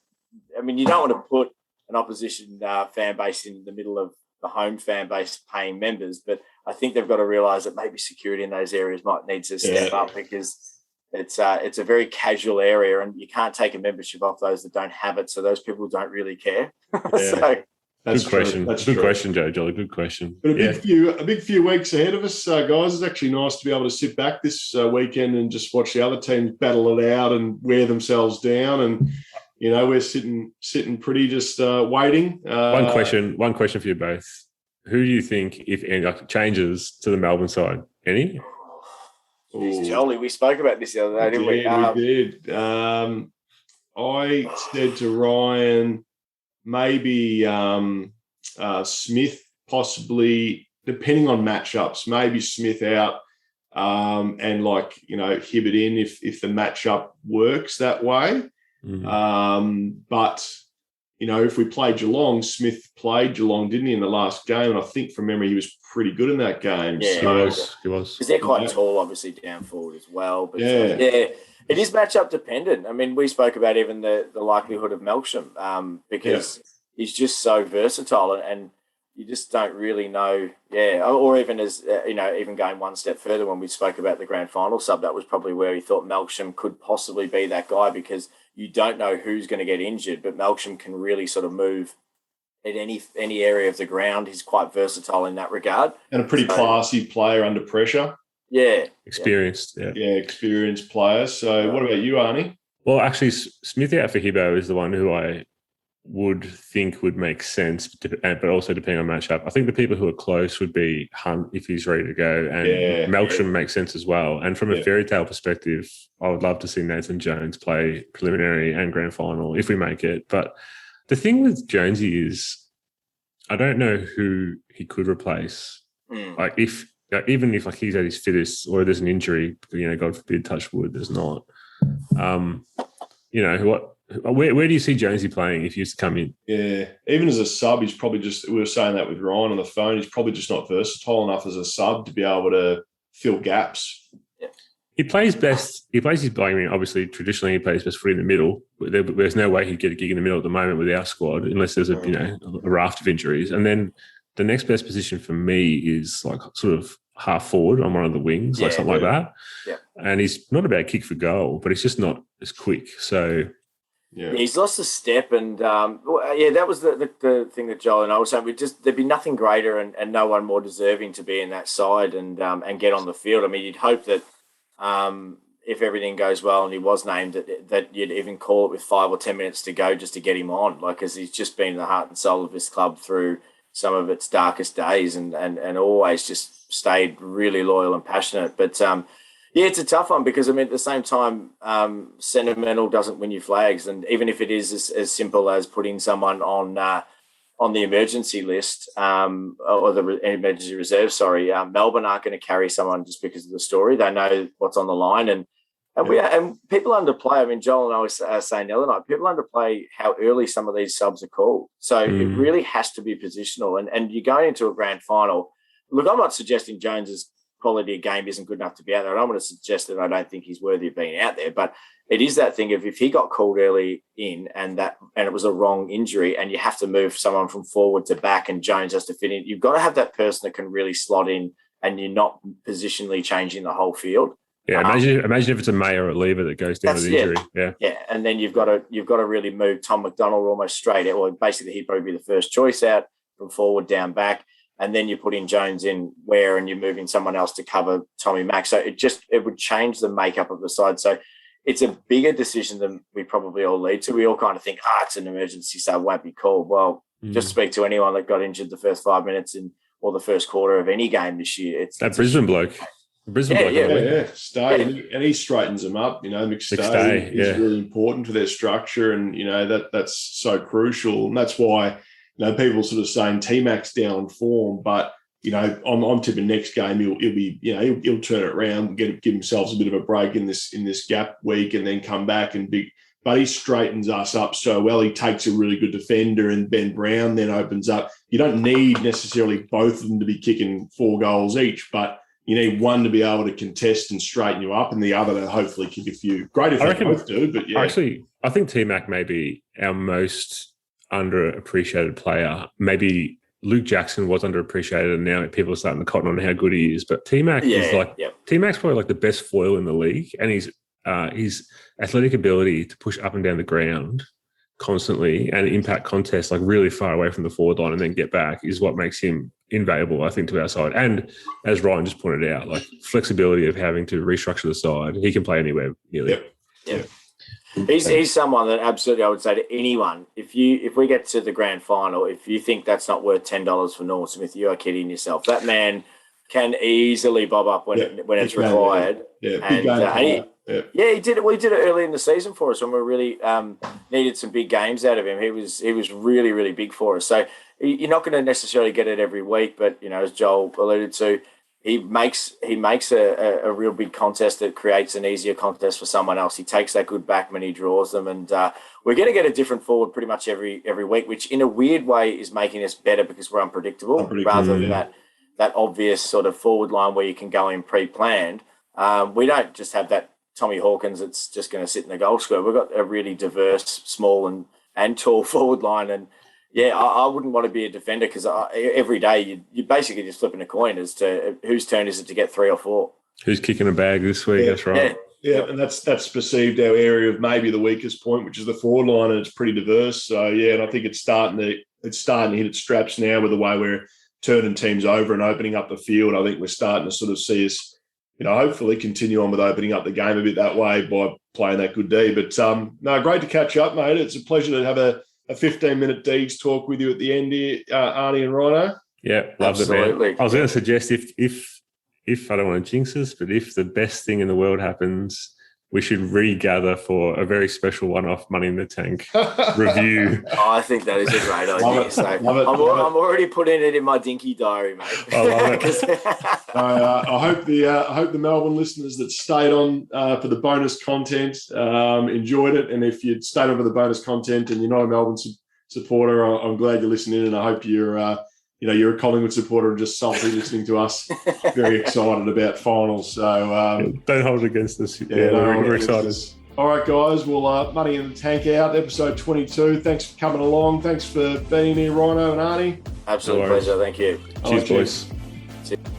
[SPEAKER 3] I mean, you don't want to put an opposition fan base in the middle of the home fan base paying members, but I think they've got to realise that maybe security in those areas might need to step up because it's a very casual area and you can't take a membership off those that don't have it, so those people don't really care. So,
[SPEAKER 1] good question. Good question, Joe Jolly. Good question.
[SPEAKER 2] But a big few weeks ahead of us, guys. It's actually nice to be able to sit back this weekend and just watch the other teams battle it out and wear themselves down. And we're sitting pretty just waiting.
[SPEAKER 1] One question for you both: who do you think, if any, changes to the Melbourne side? Any?
[SPEAKER 3] Jeez, Jolly, we spoke about this the other day, didn't we?
[SPEAKER 2] We did. I said to Ryan, maybe Smith, possibly, depending on matchups, maybe Smith out and Hibbert in if the matchup works that way. Mm-hmm. But, if we play Geelong, Smith played Geelong, didn't he, in the last game? And I think from memory he was pretty good in that game.
[SPEAKER 3] Yeah,
[SPEAKER 1] he was.
[SPEAKER 3] Because they're quite tall, obviously, down forward as well. But it is matchup dependent. I mean, we spoke about even the likelihood of Melksham because he's just so versatile and you just don't really know. Yeah, or even as, even going one step further when we spoke about the grand final sub, that was probably where we thought Melksham could possibly be that guy because you don't know who's going to get injured, but Melksham can really sort of move at any area of the ground. He's quite versatile in that regard. And
[SPEAKER 2] a pretty classy player under pressure.
[SPEAKER 3] Yeah.
[SPEAKER 1] Experienced. Yeah,
[SPEAKER 2] experienced player. So what about you, Arnie?
[SPEAKER 1] Well, actually, Smith out for Hibbo is the one who I would think would make sense, but also depending on matchup. I think the people who are close would be Hunt if he's ready to go, and Melksham makes sense as well. And from a fairy tale perspective, I would love to see Nathan Jones play preliminary and grand final if we make it. But the thing with Jonesy is I don't know who he could replace. Like even if he's at his fittest or there's an injury, God forbid, touch wood, there's not. Where do you see Jonesy playing if he used to come in?
[SPEAKER 2] Yeah, even as a sub, he's probably just. We were saying that with Ryan on the phone. He's probably just not versatile enough as a sub to be able to fill gaps.
[SPEAKER 1] He plays best. He plays his playing. Obviously, traditionally, he plays best footy in the middle. There's no way he'd get a gig in the middle at the moment with our squad, unless there's a raft of injuries. And then the next best position for me is like sort of half forward on one of the wings, like something like that.
[SPEAKER 3] Yeah.
[SPEAKER 1] And he's not a bad kick for goal, but he's just not as quick. So
[SPEAKER 3] he's lost a step, and that was the thing that Joel and I were saying. There'd be nothing greater and no one more deserving to be in that side and get on the field. I mean, you'd hope that. If everything goes well and he was named, that you'd even call it with 5 or 10 minutes to go just to get him on, because he's just been the heart and soul of this club through some of its darkest days and always just stayed really loyal and passionate. But it's a tough one because, I mean, at the same time, sentimental doesn't win you flags. And even if it is as simple as putting someone on the emergency list or the emergency reserve, Melbourne aren't going to carry someone just because of the story. They know what's on the line. And people underplay. I mean, Joel and I were saying the other night, people underplay how early some of these subs are called. So it really has to be positional. And you're going into a grand final. Look, I'm not suggesting Jones's quality of game isn't good enough to be out there. I don't want to suggest that I don't think he's worthy of being out there, but it is that thing of if he got called early in and it was a wrong injury and you have to move someone from forward to back and Jones has to fit in, you've got to have that person that can really slot in and you're not positionally changing the whole field.
[SPEAKER 1] Yeah, imagine if it's a May or a Lever that goes down with injury.
[SPEAKER 3] Yeah, and then you've got to really move Tom McDonald almost straight out. Well, basically he'd probably be the first choice out from forward down back. And then you put in Jones in where and you're moving someone else to cover Tommy Mack. So it would change the makeup of the side. So it's a bigger decision than we probably all lead to. We all kind of think, it's an emergency, so it won't be called. Well, just speak to anyone that got injured the first 5 minutes or the first quarter of any game this year. It's
[SPEAKER 1] that Brisbane bloke.
[SPEAKER 2] Stay, and he straightens them up. McStay is really important to their structure, and that's so crucial, and that's why people sort of saying T-Mac's down form, but I'm tipping next game he'll be he'll turn it around, give himself a bit of a break in this gap week, and then come back but he straightens us up so well. He takes a really good defender, and Ben Brown then opens up. You don't need necessarily both of them to be kicking 4 goals each, but you need one to be able to contest and straighten you up and the other to hopefully kick a few. Great if they both do, but yeah.
[SPEAKER 1] Actually, I think T-Mac may be our most underappreciated player. Maybe Luke Jackson was underappreciated and now people are starting to cotton on how good he is. But T-Mac T-Mac's probably like the best foil in the league, and his athletic ability to push up and down the ground constantly and impact contests like really far away from the forward line and then get back is what makes him invaluable, I think, to our side. And as Ryan just pointed out, like flexibility of having to restructure the side. He can play anywhere nearly.
[SPEAKER 3] Yep. He's someone that absolutely I would say to anyone, if we get to the grand final, if you think that's not worth $10 for Norm Smith, you are kidding yourself. That man can easily bob up when it's required. He did it. We did it early in the season for us when we really needed some big games out of him. He was really, really big for us. So you're not going to necessarily get it every week, but as Joel alluded to, he makes a real big contest that creates an easier contest for someone else. He takes that good backman, he draws them, and we're going to get a different forward pretty much every week, which in a weird way is making us better because we're unpredictable rather than that obvious sort of forward line where you can go in pre-planned. We don't just have that Tommy Hawkins that's just going to sit in the goal square. We've got a really diverse, small and tall forward line. And, I wouldn't want to be a defender because every day you're basically just flipping a coin as to whose turn is it to get 3 or 4.
[SPEAKER 1] Who's kicking a bag this week? That's right.
[SPEAKER 2] Yeah, and that's perceived our area of maybe the weakest point, which is the forward line, and it's pretty diverse. So, and I think it's starting to hit its straps now with the way we're turning teams over and opening up the field. I think we're starting to sort of see us hopefully continue on with opening up the game a bit that way by playing that good D. But great to catch up, mate. It's a pleasure to have a 15-minute Deegs talk with you at the end here, Arnie and Rhino.
[SPEAKER 1] Yeah, loved it, man. I was going to suggest if I don't want to jinx us, but if the best thing in the world happens, we should regather for a very special one-off Money in the Tank review.
[SPEAKER 3] I think that is a great idea. So I'm already putting it in my dinky diary, mate.
[SPEAKER 1] I love it.
[SPEAKER 2] I hope the Melbourne listeners that stayed on for the bonus content enjoyed it. And if you'd stayed on for the bonus content and you're not a Melbourne supporter, I'm glad you're listening, and I hope you're a Collingwood supporter and just salty listening to us. Very excited about finals. So
[SPEAKER 1] don't hold it against us. We're excited.
[SPEAKER 2] All right, guys. Well, Money in the Tank out, episode 22. Thanks for coming along. Thanks for being here, Rhino and Arnie.
[SPEAKER 3] Absolute pleasure. Thank you.
[SPEAKER 1] Cheers, boys.
[SPEAKER 3] Cheers.